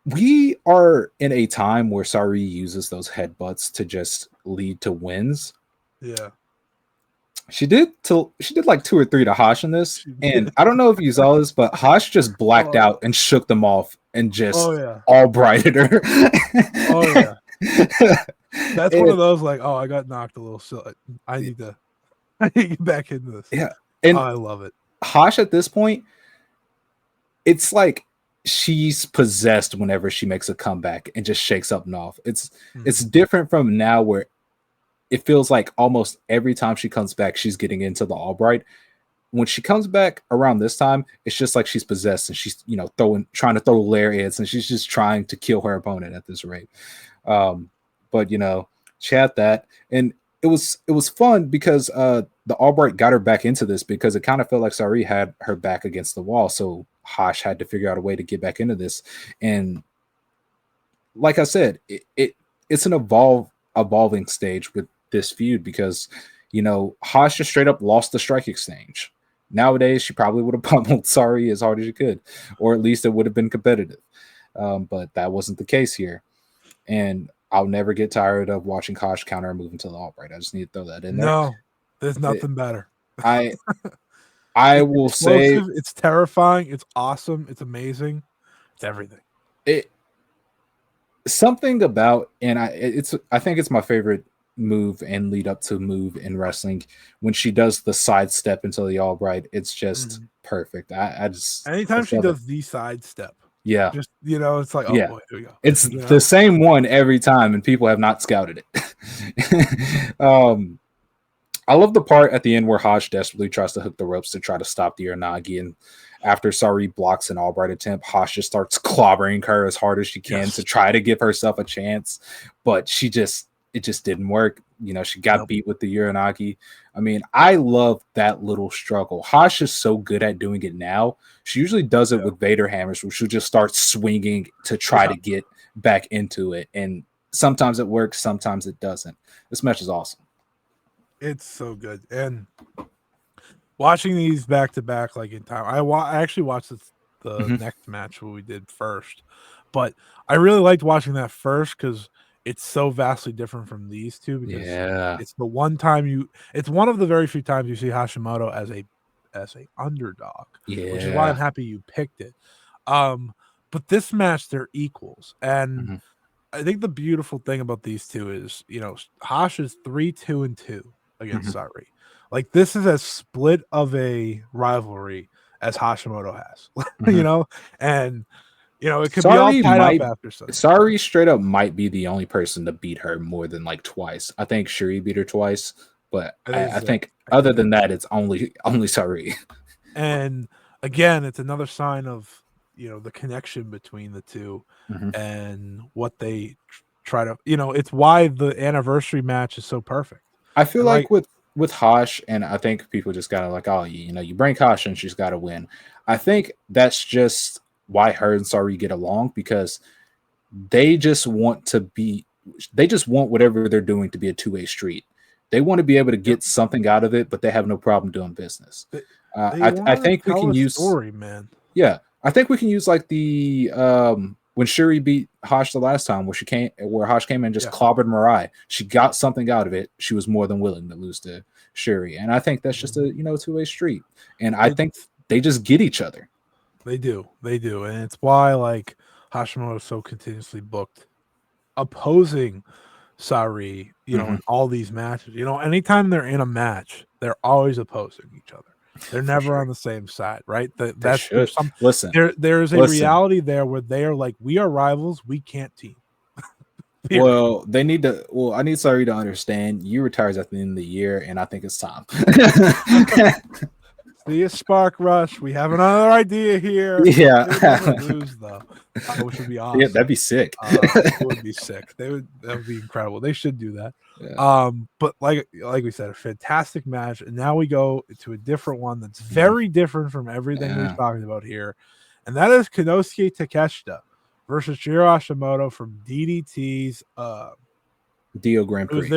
we are in a time where Sareee uses those headbutts to just lead to wins. Yeah. She did like 2 or 3 to Hosh in this, She and did. I don't know if you saw this, but Hosh just blacked Oh, out and shook them off and oh just yeah. all brighted her. Oh yeah. That's one And of those like, oh, I got knocked a little silly. I need to I need to get back into this. yeah, Oh, and I love it. Hosh at this point, it's like she's possessed whenever she makes a comeback and just shakes up and off. It's Mhm. different from now where it feels like almost every time she comes back, she's getting into the Albright. when she comes back around this time, it's just like she's possessed and she's trying to throw lariats and she's just trying to kill her opponent at this rate. Um, but she had that, and it was fun because the Albright got her back into this because it kind of felt like Sareee had her back against the wall, so Hosh had to figure out a way to get back into this. And like I said, it's an evolving stage with this feud because Hosh just straight up lost the strike exchange. Nowadays, she probably would have pummeled Sareee as hard as she could, or at least it would have been competitive. But that wasn't the case here. And I'll never get tired of watching Kosh counter a move into the Albright. I just need to throw that in there. No, there's nothing better. I It's will say explosive, it's terrifying, it's awesome, it's amazing, it's everything. it something about, and I think it's my favorite move and lead up to move in wrestling when she does the sidestep into the Albright. It's just perfect. I just anytime she love it. does the sidestep, Yeah. just it's like, oh Yeah. boy, here we go. It's the same one every time, and people have not scouted it. I love the part at the end where Hosh desperately tries to hook the ropes to try to stop the Uranagi, and after Sareee blocks an Albright attempt, Hosh just starts clobbering her as hard as she can to try to give herself a chance, but it just didn't work. She got beat with the Uranagi. I mean, I love that little struggle. Hosh is so good at doing it now. She usually does it with Vader hammers, where she'll just start swinging to try to get back into it. And sometimes it works, sometimes it doesn't. This match is awesome. It's so good. And watching these back to back, like in time, I actually watched the next match what we did first, but I really liked watching that first because it's so vastly different from these two. Because it's the one time it's one of the very few times you see Hashimoto as a underdog, which is why I'm happy you picked it. But this match, they're equals, and I think the beautiful thing about these two is, Hosh is 3-2-2 against Sareee. Like, this is as split of a rivalry as Hashimoto has, and it could Sareee be all tied up after something. Sareee straight up might be the only person to beat her more than like twice. I think Shuri beat her twice, but I think other than that, it's only Sareee. And again, it's another sign of the connection between the two and what they try to. It's why the anniversary match is so perfect. I feel like with Hosh, and I think people just gotta like, oh, you bring Hosh and she's got to win. I think that's just why her and Sareee get along, because they just want whatever they're doing to be a two-way street. They want to be able to get something out of it, but they have no problem doing business. I think we can use story, man. Yeah, I think we can use like the when Shuri beat Hosh the last time, where Hosh came in and just clobbered Mirai. She got something out of it. She was more than willing to lose to Shuri, and I think that's just a two-way street. And I think they just get each other. They do, and it's why like Hashimoto is so continuously booked, opposing Sareee. In all these matches. Anytime they're in a match, they're always opposing each other. They're never on the same side, right? That's listen. There is a reality there where they are like, we are rivals, we can't team. Well, they need to. Well, I need Sareee to understand you retires at the end of the year, and I think it's time. See a spark rush. We have another idea here. Yeah, lose though, which would be awesome. Yeah, that'd be sick. It would be sick. That would be incredible. They should do that. Yeah. But like we said, a fantastic match, and now we go to a different one that's very different from everything we've talked about here, and that is Konosuke Takeshita versus Chihiro Hashimoto from DDT's Dio Grand Prix. It was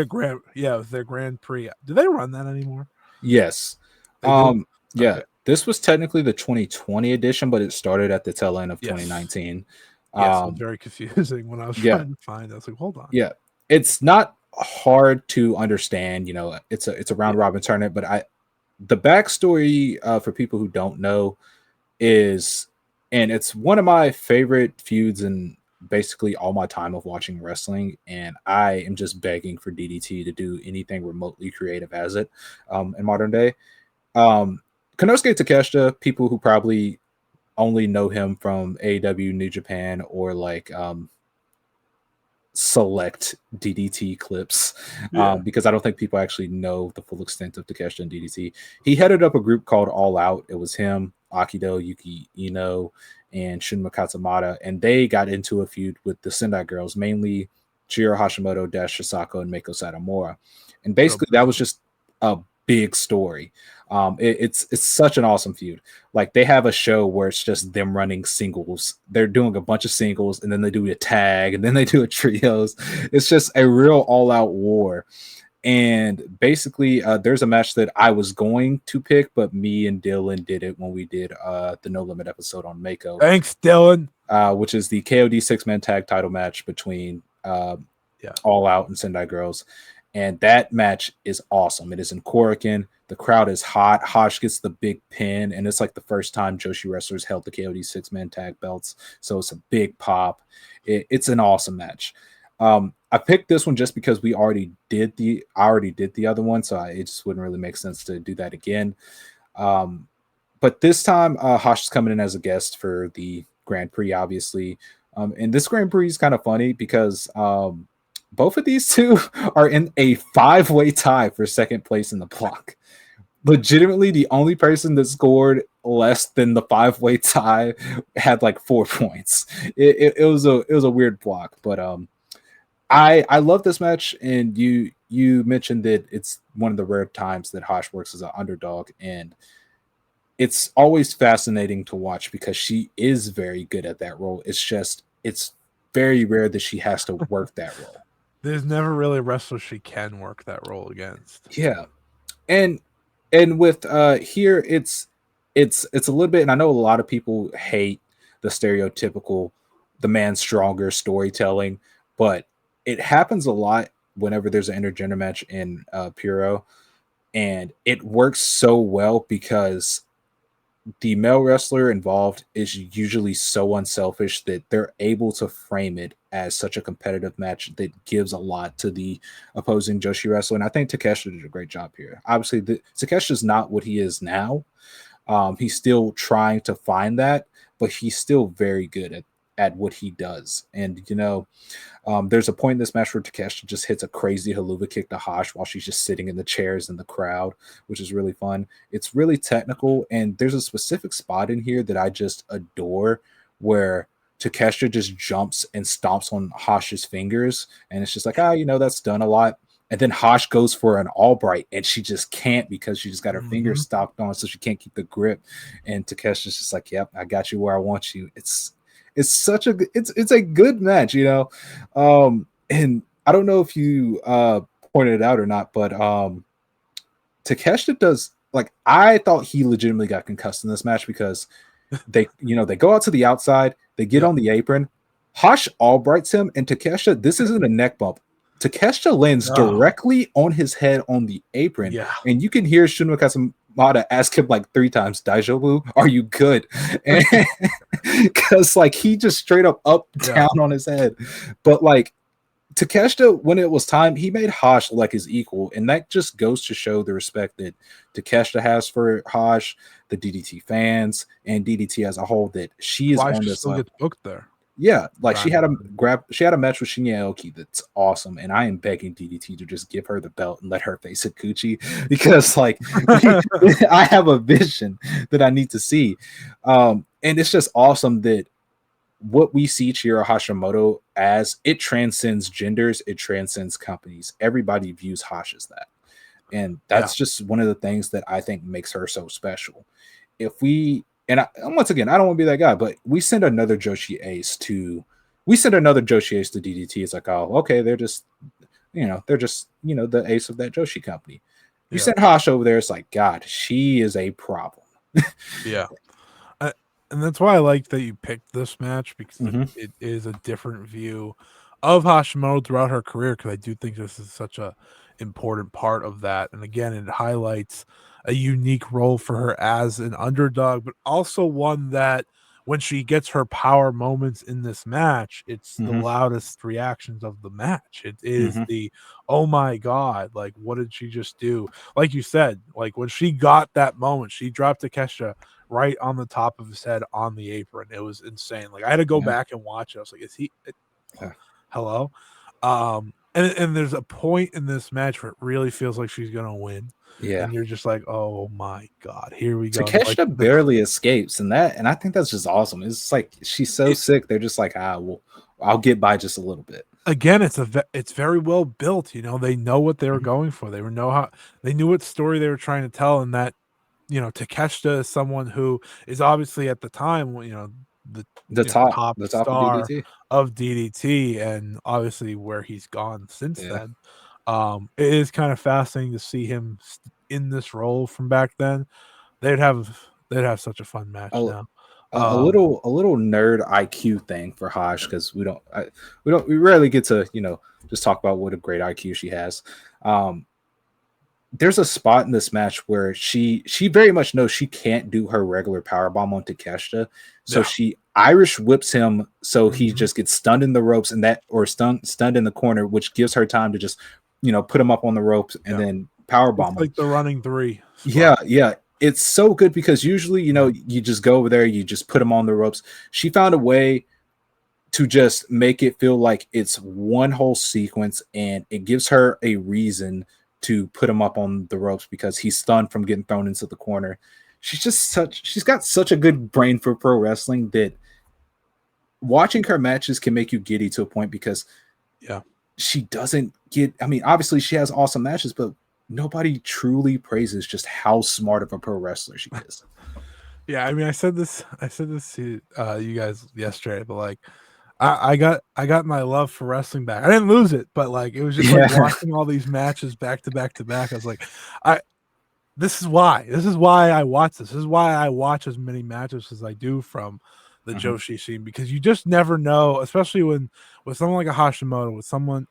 their Grand Prix. Do they run that anymore? Yes. Yeah, okay. This was technically the 2020 edition, but it started at the tail end of 2019. Yes, it was very confusing when I was trying to find it. I was like, hold on. Yeah, it's not hard to understand. It's a round robin tournament, but the backstory for people who don't know is, and it's one of my favorite feuds in basically all my time of watching wrestling, and I am just begging for DDT to do anything remotely creative as it in modern day. Konosuke Takeshita, people who probably only know him from AEW, New Japan, or like select DDT clips because I don't think people actually know the full extent of Takeshita and DDT. He headed up a group called All Out. It was him, Akido, Yuki Ino, and Shunma Katsumata, and they got into a feud with the Sendai girls, mainly Chihiro Hashimoto, Dash Shisako, and Meiko Satomura. And basically, that was just a big story. It's such an awesome feud. Like they have a show where it's just them running singles. They're doing a bunch of singles, and then they do a tag, and then they do a trios. It's just a real all-out war. And basically, there's a match that I was going to pick, but me and Dylan did it when we did the No Limit episode on Meiko. Thanks, Dylan. Which is the KOD 6-man tag title match between All Out and Sendai Girls. And that match is awesome. It is in Korakuen. The crowd is hot. Hosh gets the big pin, and it's like the first time Joshi wrestlers held the KOD 6-man tag belts. So it's a big pop. It's an awesome match. I picked this one just because I already did the other one, so it just wouldn't really make sense to do that again. But this time, Hosh is coming in as a guest for the Grand Prix, obviously. And this Grand Prix is kind of funny because both of these two are in a 5-way tie for second place in the block. Legitimately, the only person that scored less than the 5-way tie had like 4 points. It was a weird block, but I love this match. And you mentioned that it's one of the rare times that Hosh works as an underdog, and it's always fascinating to watch because she is very good at that role. It's very rare that she has to work that role. There's never really a wrestler she can work that role against. Yeah. And with here it's a little bit, and I know a lot of people hate the stereotypical the man stronger storytelling, but it happens a lot whenever there's an intergender match in Puro, and it works so well because the male wrestler involved is usually so unselfish that they're able to frame it as such a competitive match that gives a lot to the opposing Joshi wrestler. And I think Takeshita did a great job here. Obviously, Takeshita is not what he is now. He's still trying to find that, but he's still very good at what he does. And, there's a point in this match where Takeshita just hits a crazy haluva kick to Hosh while she's just sitting in the chairs in the crowd, which is really fun. It's really technical, and there's a specific spot in here that I just adore where Takeshita just jumps and stomps on Hosh's fingers, and it's just like, that's done a lot. And then Hosh goes for an Albright, and she just can't because she just got her fingers stopped on, so she can't keep the grip. And Takeshita's just like, "Yep, I got you where I want you." It's a good match, and I don't know if you pointed it out or not, but Takeshita does, like, I thought he legitimately got concussed in this match because they go out to the outside, they get on the apron, Hosh Albrights him, and Takeshita, this isn't a neck bump. Takeshita lands directly on his head on the apron, and you can hear Shunma Katsumata ask him like 3 times, "Daijobu, are you good?" Because like he just straight up down on his head. But like Takeshita, when it was time, he made Hosh like his equal, and that just goes to show the respect that Takeshita has for Hosh, the DDT fans, and DDT as a whole. That she is on this level. Gets booked there. Yeah, like she had a match with Shinya Aoki that's awesome, and I am begging DDT to just give her the belt and let her face Hikuchi because like I have a vision that I need to see, and it's just awesome that what we see Chihiro Hashimoto as, it transcends genders, it transcends companies. Everybody views Hosh as that, and that's just one of the things that I think makes her so special. And once again, I don't want to be that guy, but we send another Joshi Ace to DDT. It's like, oh, okay, they're just the ace of that Joshi company. You send Hosh over there, it's like, God, she is a problem. And that's why I like that you picked this match, because it is a different view of Hashimoto throughout her career, because I do think this is such a important part of that. And again, it highlights a unique role for her as an underdog, but also one that when she gets her power moments in this match, it's the loudest reactions of the match. It is the, oh my God, like, what did she just do? Like you said, like when she got that moment, she dropped Takeshita right on the top of his head on the apron. It was insane. Like I had to go back and watch it. I was like, is he hello? And there's a point in this match where it really feels like she's gonna win, Yeah. and you're just like, oh my god, here we go. And like Takeshita barely escapes, and I think that's just awesome. It's like she's so it, sick. They're just like, well, I'll get by just a little bit. again, it's very well built. You know, they know what they were Mhm. going for. They knew what story they were trying to tell, and that Takeshita is someone who is obviously at the time, the top The top of star DDT. of DDT, and obviously where he's gone since Yeah. then. It is kind of fascinating to see him in this role from back then. They'd have such a fun match A, now. Um, a little nerd IQ thing for Hosh because we rarely get to just talk about what a great IQ she has. Um, there's a spot in this match where she very much knows she can't do her regular power bomb on Takeshita, so yeah. she Irish whips him so he Mhm. just gets stunned in the ropes and that or stunned in the corner, which gives her time to just put him up on the ropes and Yeah. then power It's bomb him. like the running 3 Yeah, spot. yeah. It's so good because usually, Yeah. you just go over there, you just put him on the ropes. She found a way to just make it feel like it's one whole sequence and it gives her a reason to put him up on the ropes because he's stunned from getting thrown into the corner. She's got such a good brain for pro wrestling that watching her matches can make you giddy to a point because Yeah. she doesn't get I mean, obviously she has awesome matches, but nobody truly praises just how smart of a pro wrestler she is. Yeah, I mean, I said this to you guys yesterday, but like, I got my love for wrestling back. I didn't lose it, but like, it was just like Yeah. watching all these matches back to back to back. I was like, I this is why. This is why I watch this. This is why I watch as many matches as I do from the Mhm. Joshi scene because you just never know, especially when with someone like a Hashimoto, with someone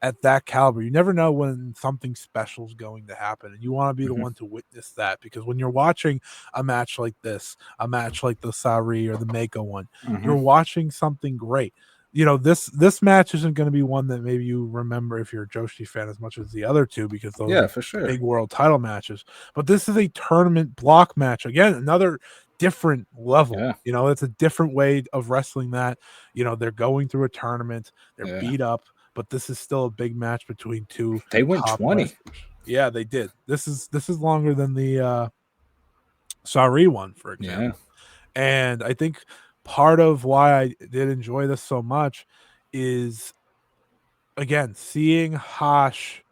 at that caliber, you never know when something special is going to happen, and you want to be the Mhm. one to witness that because when you're watching a match like this, a match like the Sareee or the Meiko one, Mhm. you're watching something great. This match isn't going to be one that maybe you remember if you're a Joshi fan as much as the other two because those Yeah, are for sure. big world title matches, but this is a tournament block match. Again, another different level. Yeah. It's a different way of wrestling that. They're going through a tournament, they're Yeah. beat up, but this is still a big match between two They went top 20. wrestlers. Yeah, they did. This is longer than the Sareee one, for Yeah. example. And I think part of why I did enjoy this so much is again seeing Hosh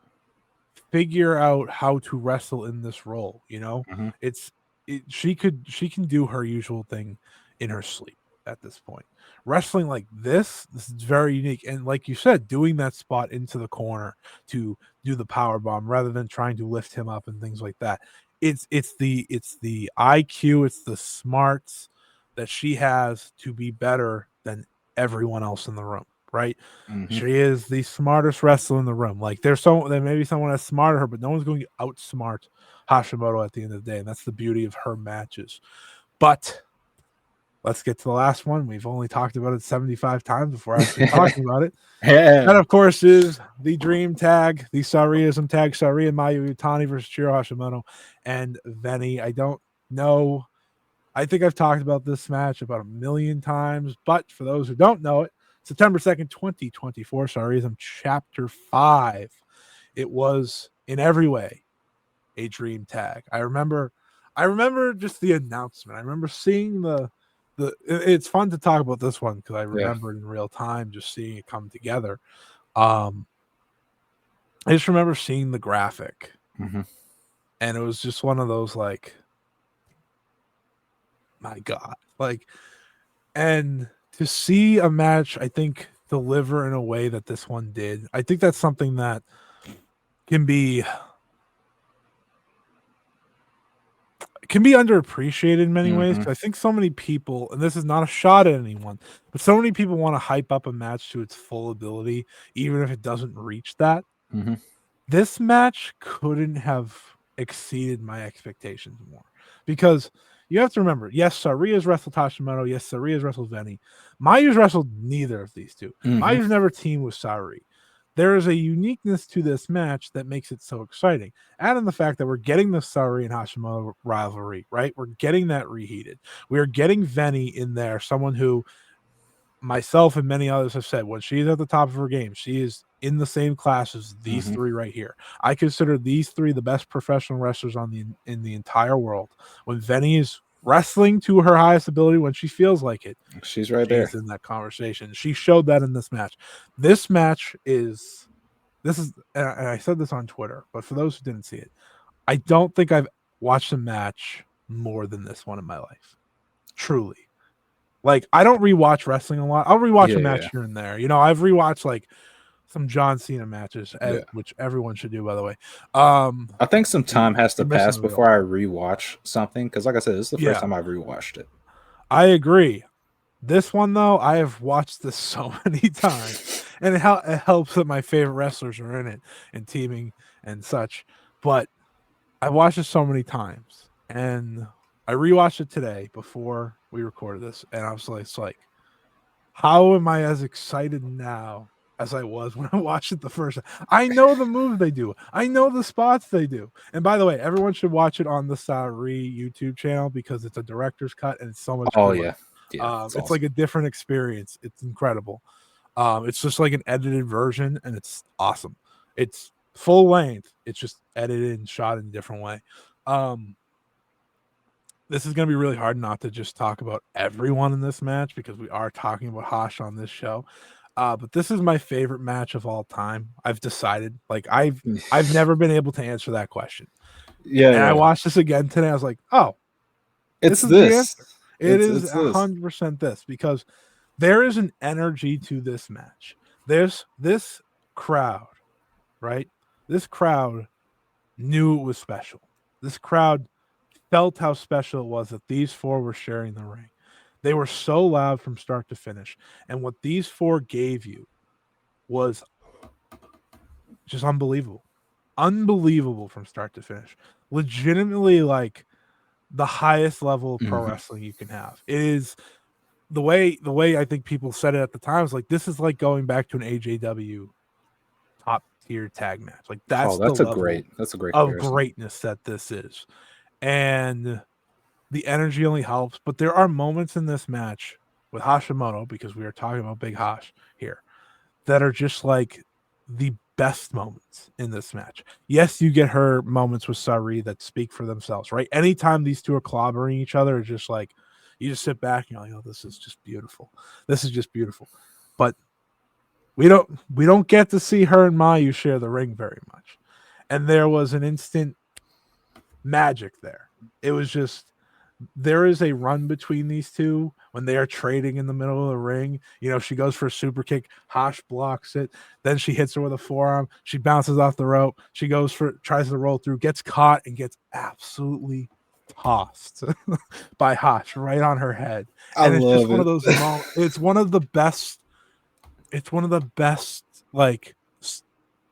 figure out how to wrestle in this role, Mhm. it's she can do her usual thing in her sleep at this point. Wrestling like this is very unique, and like you said, doing that spot into the corner to do the power bomb rather than trying to lift him up and things like that. It's the IQ, it's the smarts that she has to be better than everyone else in the room, right? Mhm. She is the smartest wrestler in the room. Like there may be someone that's smarter her, but no one's going to outsmart Hashimoto at the end of the day, and that's the beauty of her matches. But let's get to the last one. We've only talked about it 75 times before actually talking about it. That, Yeah. of course, is the Dream Tag, the Sareeism Tag, Sareee and Mayu Utani versus Chihiro Hashimoto and Veni. I don't know. I think I've talked about this match about a million times, but for those who don't know it, September 2nd, 2024, Sareeism Chapter 5. It was in every way a dream tag. I remember just the announcement. I remember seeing it's fun to talk about this one because I Yeah. remember in real time just seeing it come together. Um, I just remember seeing the graphic, Mhm. and it was just one of those like, my God, like, and to see a match, I think deliver in a way that this one did. I think that's something that can be can be underappreciated in many ways. Mhm. 'Cause I think so many people, and this is not a shot at anyone, but so many people want to hype up a match to its full ability, even if it doesn't reach that. Mhm. This match couldn't have exceeded my expectations more because you have to remember, yes, Saree's wrestled Hashimoto, yes, Saree's wrestled Veni. Mayu's wrestled neither of these two. Mhm. Mayu's never teamed with Sareee. There is a uniqueness to this match that makes it so exciting. Add in the fact that we're getting the Sareee and Hashimoto rivalry, right? We're getting that reheated. We are getting Veni in there, someone who myself and many others have said when she's at the top of her game, she is in the same class as these Mm-hmm. three right here. I consider these three the best professional wrestlers in the entire world. When Venny is wrestling to her highest ability, when she feels like it, She's right there. she's in that conversation. She showed that in this match. This match is and I said this on Twitter, but for those who didn't see it, I don't think I've watched a match more than this one in my life. Truly. Like, I don't rewatch wrestling a lot. I'll rewatch a match Yeah, here and there. You know, I've rewatched like some John Cena matches, yeah. which everyone should do, by the way. I think some time has to You're missing pass the real. before I rewatch something because, like I said, this is the first Yeah, time I've rewatched it. I agree. This one though, I have watched this so many times, and it helps that my favorite wrestlers are in it and teaming and such. But I watched it so many times, and I rewatched it today before we recorded this, and I was like, it's like, how am I as excited now as I was when I watched it the first time? I know the moves they do. I know the spots they do. And by the way, everyone should watch it on the Sareee YouTube channel because it's a director's cut and it's so much Oh cooler. yeah, yeah. It's It's like awesome. a different experience. It's incredible. It's just like an edited version and it's awesome. It's full length. It's just edited and shot in a different way. Um, this is going to be really hard not to just talk about everyone in this match because we are talking about Hosh on this show. But this is my favorite match of all time. I've decided. Like I've never been able to answer that question. Yeah, And I yeah. watched this again today. I was like, oh, It's this is the this. answer. It is It's this. 100% this because there is an energy to this match. There's this crowd, right? This crowd knew it was special. This crowd felt how special it was that these four were sharing the ring. They were so loud from start to finish. And what these four gave you was just unbelievable. Unbelievable from start to finish. Legitimately like the highest level of pro Mhm. wrestling you can have. It is the way I think people said it at the time is like this is like going back to an AJW top tier tag match. Like Oh, that's the level that's a great of comparison. greatness that this is. And the energy only helps, but there are moments in this match with Hashimoto, because we are talking about Big Hash here, that are just like the best moments in this match. Yes, you get her moments with Sareee that speak for themselves, right? Anytime these two are clobbering each other, it's just like you just sit back and you're like, oh, this is just beautiful. This is just beautiful. But we don't get to see her and Mayu share the ring very much. And there was an instant magic there. It was just there is a run between these two when they are trading in the middle of the ring. You know, she goes for a super kick, Hosh blocks it, then she hits her with a forearm, she bounces off the rope, she tries to roll through, gets caught and gets absolutely tossed by Hosh right on her head. I And it's just love one of it. those it's one of the best like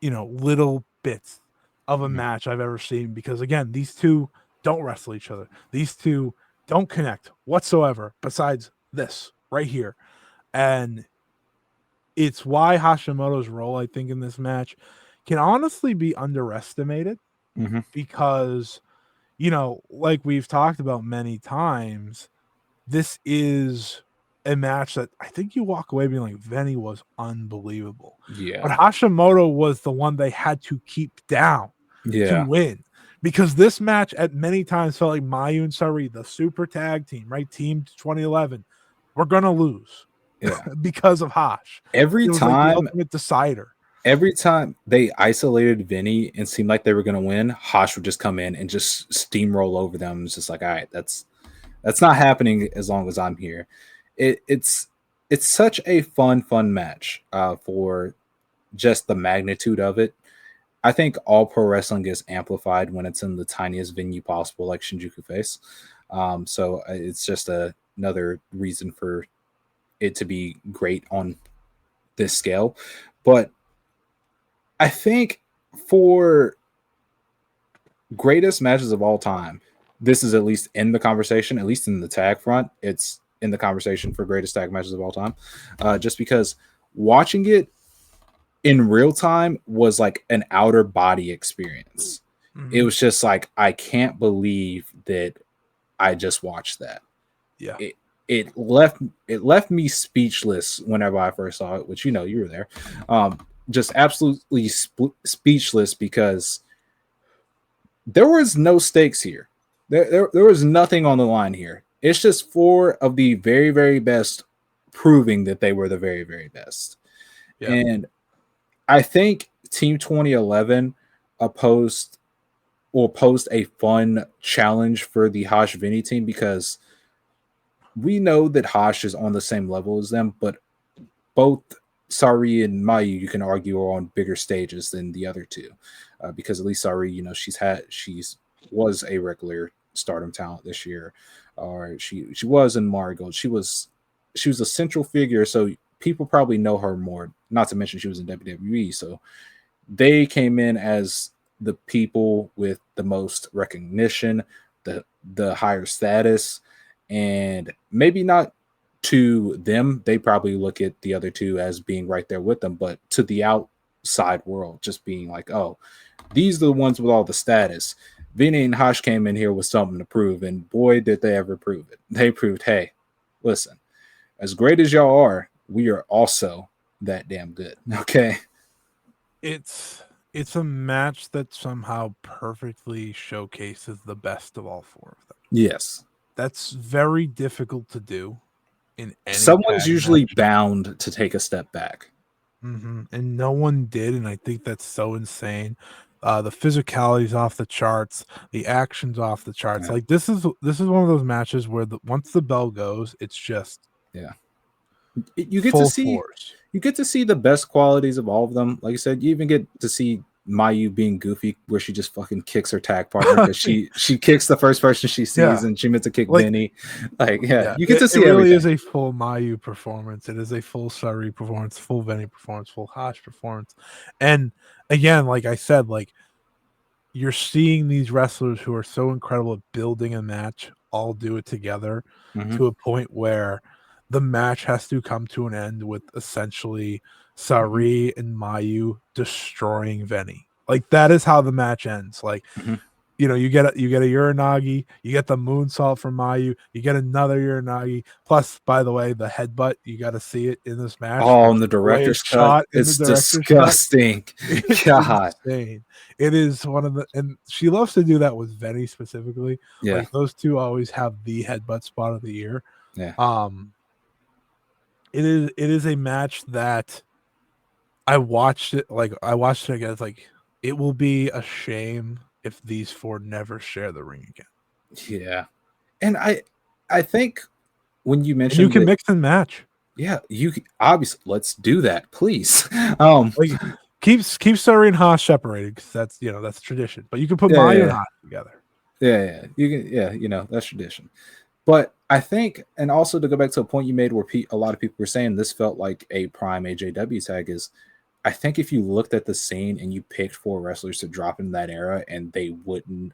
little bits of a Mhm. match I've ever seen because again, these two don't wrestle each other. These two don't connect whatsoever besides this right here. And it's why Hashimoto's role, I think, in this match can honestly be underestimated Mhm. because, like we've talked about many times, this is a match that I think you walk away being like, Venny was unbelievable. But Yeah. Hashimoto was the one they had to keep down to Yeah. win because this match at many times felt like Mayu and Sareee, the super tag team, right? Team 2011, we're going to lose Yeah. because of Hosh. Every It was like the time ultimate decider. every time they isolated Vinny and seemed like they were gonna win, Hosh would just come in and just steamroll over them. It's just like, all right, that's not happening as long as I'm here. It's such a fun match for just the magnitude of it. I think all pro wrestling gets amplified when it's in the tiniest venue possible, like Shinjuku Face. So it's just another reason for it to be great on this scale. But I think for greatest matches of all time, this is at least in the conversation, at least in the tag front. It's in the conversation for greatest tag matches of all time. Just because watching it in real time was like an outer body experience. It Mhm. was just like, I can't believe that I just watched that. Yeah. it left me speechless whenever I first saw it, which you were there. Just absolutely speechless because there was no stakes here. There was nothing on the line here. It's just four of the very, very best proving that they were the very, very best. Yeah. And I think Team 2011 opposed will post a fun challenge for the Hosh Vinny team because we know that Hosh is on the same level as them, but both Sareee and Mayu, you can argue, are on bigger stages than the other two, because at least Sareee, she's was a regular stardom talent this year, or she was in Marigold. She was a central figure, so people probably know her more. Not to mention she was in WWE, so they came in as the people with the most recognition, the higher status, and maybe not to them, they probably look at the other two as being right there with them, but to the outside world, just being like, oh, these are the ones with all the status. Vinny and Hosh came in here with something to prove, and boy, did they ever prove it. They proved, hey, listen, as great as y'all are, we are also that damn good. Okay. It's a match that somehow perfectly showcases the best of all four of them. Yes. That's very difficult to do in any Someone's tag usually match. bound to take a step back. And no one did, and I think that's so insane. The physicality's off the charts, the action's off the charts. Yeah. Like this is one of those matches where once the bell goes, it's just Yeah. You get to full see force. you get to see the best qualities of all of them. Like I said, you even get to see Mayu being goofy, where she just fucking kicks her tag partner because she kicks the first person she sees, Yeah. and she meant to kick Like, Vinny. Like, yeah, yeah, you get to see it really everything. is a full Mayu performance. It is a full Sareee performance, full Venny performance, full Hosh performance. And again, like I said, like you're seeing these wrestlers who are so incredible at building a match all do it together to a point where the match has to come to an end with essentially Sareee and Mayu destroying Venny. Like that is how the match ends. Like you get a Uranagi, you get the moonsault from Mayu, you get another Uranagi. Plus, by the way, the headbutt, you got to see it in this match. Oh, in the director's cut, In it's the director's disgusting. cut. It's God, insane. It is one of the, and she loves to do that with Venny specifically. yeah, Like those two always have the headbutt spot of the year. yeah. It is a match that I watched it again. It's like it will be a shame if these four never share the ring again. Yeah, and I think when you And you mentioned can that, mix and match. yeah, obviously let's do that, please. Like keep Sareee and Haas separated because that's tradition. But you can put Yeah, Mayu and yeah, Haas together. yeah. You can, yeah, that's tradition. But I think, and also to go back to a point you made where a lot of people were saying this felt like a prime AJW tag is, I think if you looked at the scene and you picked four wrestlers to drop in that era and they wouldn't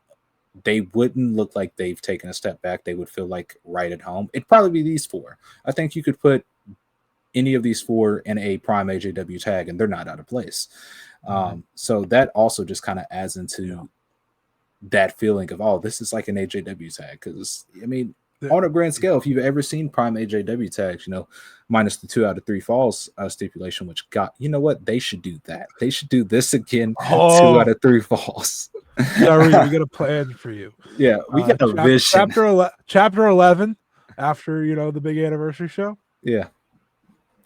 look like they've taken a step back, they would feel like right at home. It'd probably be these four. I think you could put any of these four in a prime AJW tag and they're not out of place. So that also just kind of adds into that feeling of, oh, this is like an AJW tag. Because I mean, on a grand scale, if you've ever seen prime AJW tags, minus the 2 out of 3 falls stipulation, which you know what, they should do that. They should do this again. 2 out of 3 falls. Sorry, we got a plan for you. Yeah, we got a vision. Chapter 11 after the big anniversary show. Yeah,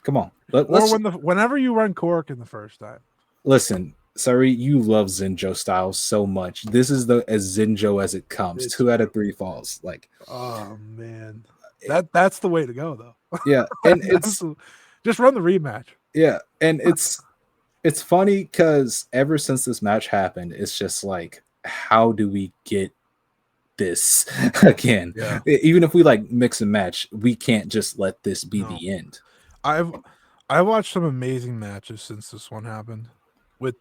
come on. Whenever you run Cork in the first time. Listen, Sareee, you love Zenjo style so much. This is as Zenjo as it comes. 2 out of 3 falls. Like, oh man, that's the way to go though. Yeah, and it's just run the rematch. Yeah, and it's funny because ever since this match happened, it's just like, how do we get this again? Yeah. Even if we like mix and match, we can't just let this be the end. I watched some amazing matches since this one happened with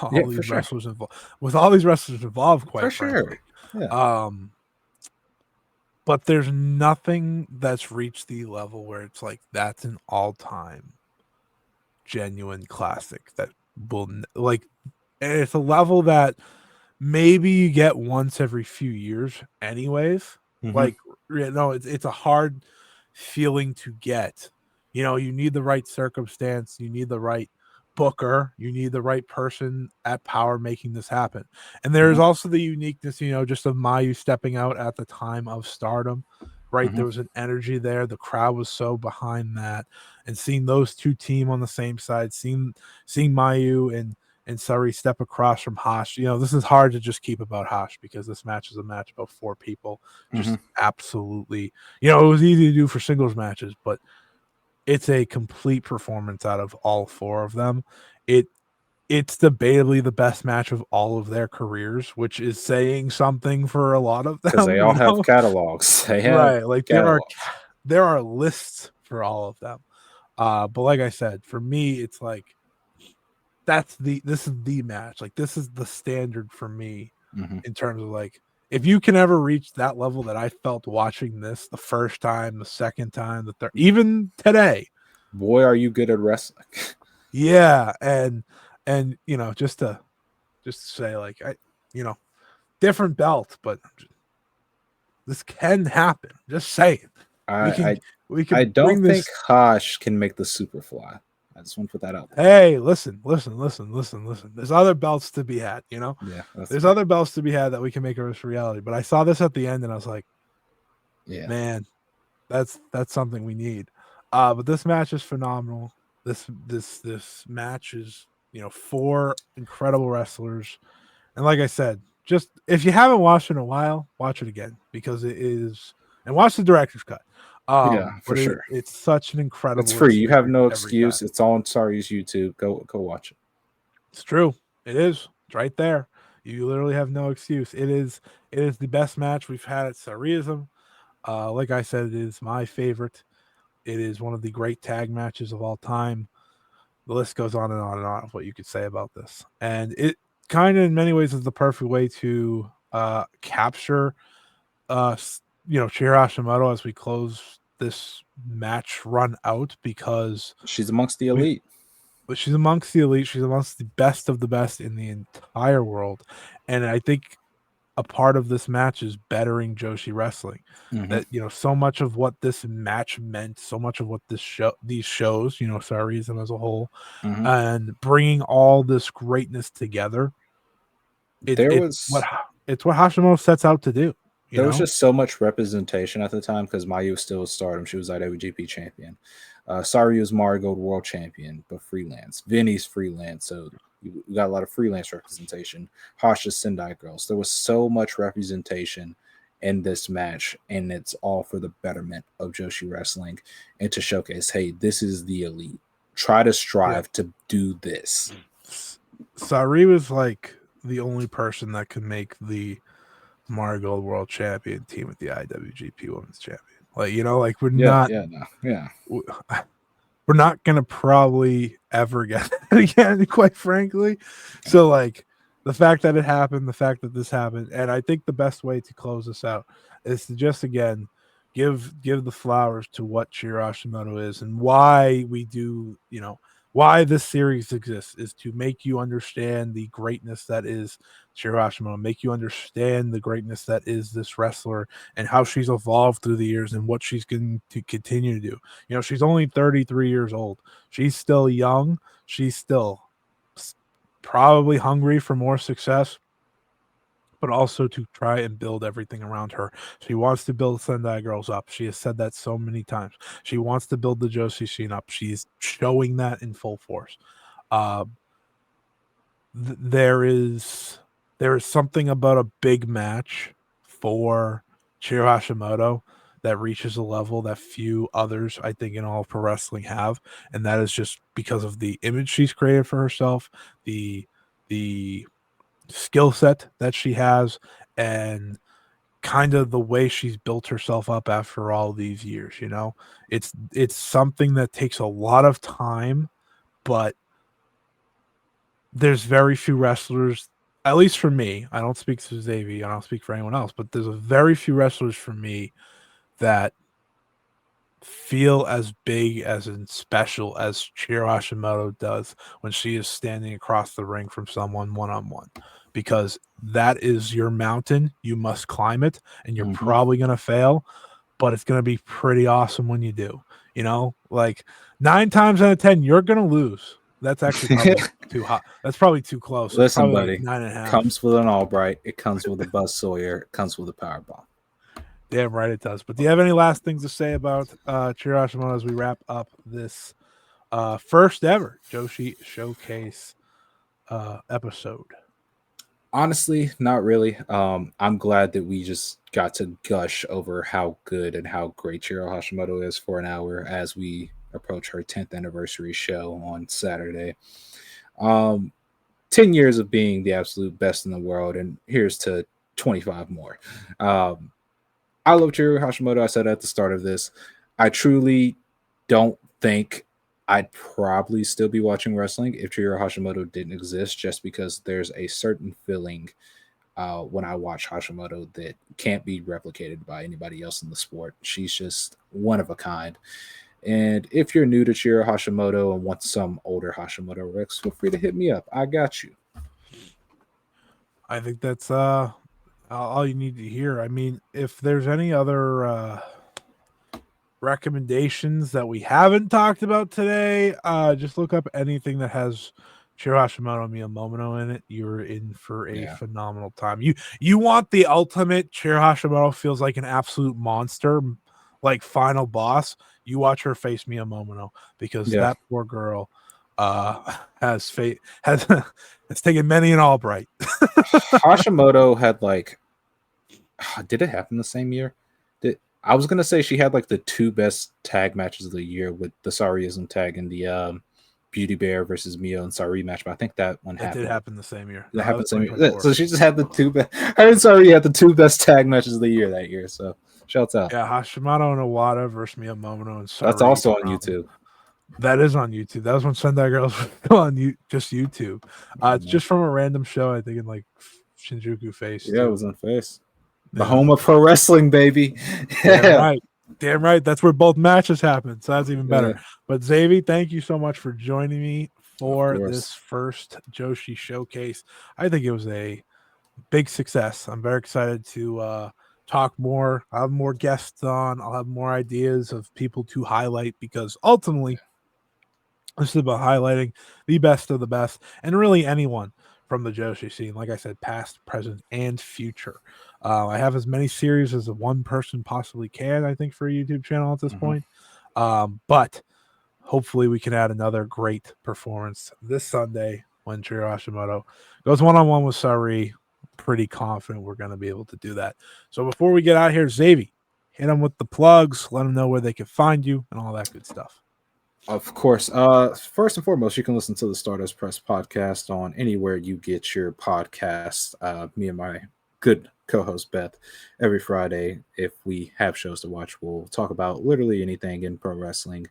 all these wrestlers involved. With all these wrestlers involved, quite frankly. Yeah. But there's nothing that's reached the level where it's like that's an all-time genuine classic that will like. And it's a level that maybe you get once every few years, anyways. Like, it's a hard. feeling to get. You know, you need the right circumstance, you need the right booker, you need the right person at Power making this happen. And there's Mhm. also the uniqueness, you know, just of Mayu stepping out at the time of Stardom, right? Mhm. There was an energy there. The crowd was so behind that, and seeing those two team on the same side, seeing Mayu and Sareee step across from Hash. You know, this is hard to just keep about Hash because this match is a match about four people. Mhm. Just absolutely, you know, it was easy to do for singles matches, but it's a complete performance out of all four of them. It it's debatably the best match of all of their careers, which is saying something for a lot of Because they them, all you have know? catalogs. They have Right. Like catalogs. there are lists for all of them. But like I said, for me, it's like this is the match. Like this is the standard for me Mhm. in terms of like if you can ever reach that level that I felt watching this the first time, the second time, the third, even today. Boy, are you good at wrestling. Yeah, and you know, just to say like you know, different belt, but this can happen. Just saying. We I, can I we I could don't bring think this. Hosh can make the Superfly. I just want to put that out there. Hey, listen. There's other belts to be had, you know? Yeah, that's There's fair. other belts to be had that we can make this reality. But I saw this at the end and I was like, Yeah. man, that's something we need. But this match is phenomenal. This match is, you know, four incredible wrestlers. And like I said, just if you haven't watched it in a while, watch it again because it is, and watch the director's cut. Yeah, for But sure. it's such an It's incredible free. You have experience no every time. excuse. It's all on Sorry's YouTube. Go watch it. It's true. It is. It's right there. You literally have no excuse. It is the best match we've had at Sareeism. Like I said, it is my favorite. It is one of the great tag matches of all time. The list goes on and on and on of what you could say about this. And it kind of in many ways is the perfect way to capture you know, Chihiro Hashimoto as we close this match run out because She's amongst the we elite. but she's amongst the elite. She's amongst the best of the best in the entire world. And I think a part of this match is bettering Joshi wrestling. Hmm. That, you know, so much of what this match meant, so much of what these shows, you know, Sareeism as a whole, Hmm. and bringing all this greatness together, There it's was it's what Hashimoto sets out to do, you there was know? just so much representation at the time because Mayu was still a stardom. She was IWGP champion. Sareee was Marigold World Champion, but freelance. Vinny's freelance, so you got a lot of freelance representation. Hasha's Sendai girls. There was so much representation in this match, and it's all for the betterment of Joshi Wrestling and to showcase, hey, this is the elite. Try to Yeah. strive to do this. Sareee was like the only person that could make the Marigold World Champion team with the IWGP Women's Champion. Like, you know, like Yeah, yeah, no, yeah. we're not gonna probably ever get it again, quite frankly. So like the fact that it happened, the fact that this happened, and I think the best way to close this out is to just again give the flowers to what Chihiro Hashimoto is and why we do, you know, why this series exists is to make you understand the greatness that is Chihiro Hashimoto, make you understand the greatness that is this wrestler and how she's evolved through the years and what she's going to continue to do. You know, she's only 33 years old. She's still young. She's still probably hungry for more success, but also to try and build everything around her. She wants to build Sendai girls up. She has said that so many times. She wants to build the Joshi scene up. She's showing that in full force. Uh, there is something about a big match for Chihiro Hashimoto that reaches a level that few others, I think, in all of pro wrestling have, and that is just because of the image she's created for herself, the the skill set that she has, and kind of the way she's built herself up after all these years. You know, it's something that takes a lot of time, but there's very few wrestlers, at least for me. I don't speak to Xavi, I don't speak for anyone else, but there's a very few wrestlers for me that feel as big as and special as Chihiro Hashimoto does when she is standing across the ring from someone one on one. Because that is your mountain. You must climb it, and you're Hmm. probably going to fail. but it's going to be pretty awesome when you do. You know, like 9 times out of 10, you're going to lose. That's actually probably too hot. That's probably too close. It's Listen, probably like buddy, 9.5. comes with an Albright. It comes with a Buzz Sawyer. It comes with a power bomb. Damn right it does. But do you have any last things to say about Chihiro Hashimoto as we wrap up this first ever Joshi Showcase episode? Honestly, not really. I'm glad that we just got to gush over how good and how great Chihiro Hashimoto is for an hour as we approach her 10th anniversary show on Saturday. Um, 10 years of being the absolute best in the world, and here's to 25 more. Um, I love Chihiro Hashimoto. I said at the start of this, I truly don't think I'd probably still be watching wrestling if Chihiro Hashimoto didn't exist, just because there's a certain feeling when I watch Hashimoto that can't be replicated by anybody else in the sport. She's just one of a kind. And if you're new to Chihiro Hashimoto and want some older Hashimoto Rex, feel free to hit me up. I got you. I think that's all you need to hear. I mean, if there's any other recommendations that we haven't talked about today, just look up anything that has Chihiro Hashimoto and Miyamoto in it. You're in for a Yeah. phenomenal time. You want the ultimate Chihiro Hashimoto feels like an absolute monster, like final boss. You watch her face Miyamoto because Yeah. that poor girl has fate has has taken many an Albright. Hashimoto had like, did it happen the same year? Did I was gonna say she had like the two best tag matches of the year with the Sareeism tag and the Beauty Bear versus Mio and Sareee match, but I think that one It did happened. happen the same year. That No, that was happened the same year. 2024. So she just had the two best. Her and Sareee had the two best tag matches of the year that year. So shouts out. Yeah, Hashimoto and Iwata versus Miyamoto and That's Sareee also on from YouTube. that is on YouTube. That was when Sendai Girls were still on just YouTube. Yeah, It's man. just from a random show, I think in like Shinjuku Face Yeah, it too. was on Face. The Yeah, home of pro wrestling, baby. damn Yeah. right, damn right. That's where both matches happen. So that's even better. Yeah. But Xavi, thank you so much for joining me Of for this course. first Joshi showcase. I think it was a big success. I'm very excited to talk more. I'll have more guests on. I'll have more ideas of people to highlight because ultimately this is about highlighting the best of the best and really anyone from the Joshi scene. Like I said, past, present, and future. I have as many series as one person possibly can, I think, for a YouTube channel at this Mhm. point. But hopefully we can add another great performance this Sunday when Chihiro Hashimoto goes one-on-one with Sareee. Pretty confident we're going to be able to do that. So before we get out here, Xavi, hit them with the plugs, let them know where they can find you and all that good stuff. Of course. First and foremost, you can listen to the Stardust Press podcast on anywhere you get your podcasts. Me and my good co-host Beth, every Friday, if we have shows to watch, we'll talk about literally anything in pro wrestling,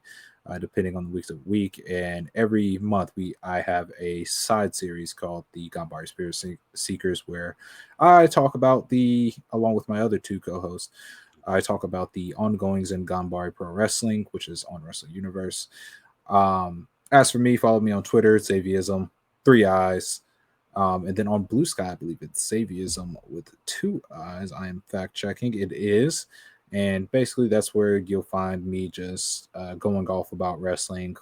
depending on the week to week. And every month, I have a side series called the Ganbare Spirit Seekers, where I talk about along with my other two co-hosts. I talk about the ongoings in Ganbare Pro Wrestling, which is on Wrestling Universe. As for me, follow me on Twitter, Xaviism, 3 eyes. And then on Blue Sky, I believe it's Xaviism with 2 eyes. I am fact checking. It is. And basically, that's where you'll find me just going off about wrestling,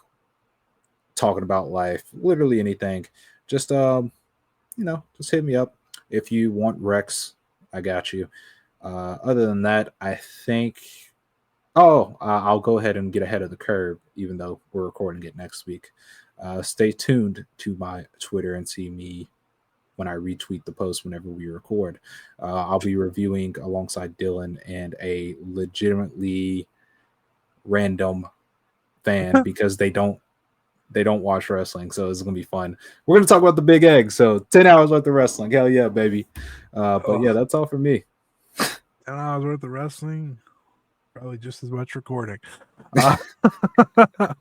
talking about life, literally anything. Just, just hit me up. If you want Rex, I got you. Other than that, I think. Oh, I'll go ahead and get ahead of the curve, even though we're recording it next week. Stay tuned to my Twitter and see me when I retweet the post whenever we record. I'll be reviewing alongside Dylan and a legitimately random fan because they don't watch wrestling, so it's gonna be fun. We're gonna talk about the big egg. So 10 hours worth of wrestling, hell yeah, baby. But yeah, Oh, that's all for me. 10 hours worth of wrestling, probably just as much recording. Uh, but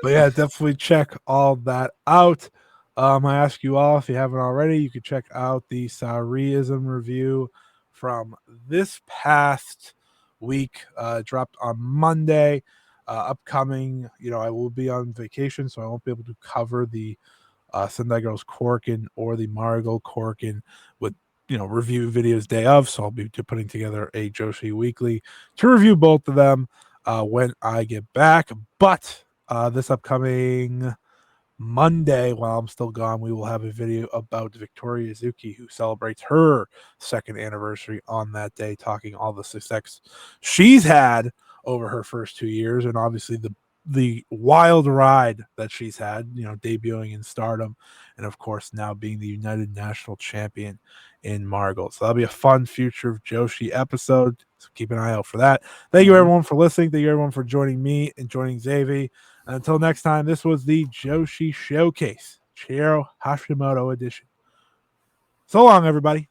yeah, definitely check all that out. I ask you all if you haven't already, you could check out the Sareeism review from this past week. Dropped on Monday. Upcoming, I will be on vacation, so I won't be able to cover the Sendai Girls Corkin or the Marigold Corkin with review videos day of, so I'll be putting together a Joshi weekly to review both of them when I get back. But this upcoming Monday, while I'm still gone, we will have a video about Victoria Zuki, who celebrates her second anniversary on that day, talking all the success she's had over her first 2 years, and obviously the wild ride that she's had, debuting in Stardom, and of course now being the United National Champion in Margot. So that'll be a fun future of Joshi episode. So keep an eye out for that. Thank you everyone for listening. Thank you everyone for joining me and joining Xavi. And until next time, this was the Joshi Showcase, Chihiro Hashimoto edition. So long, everybody.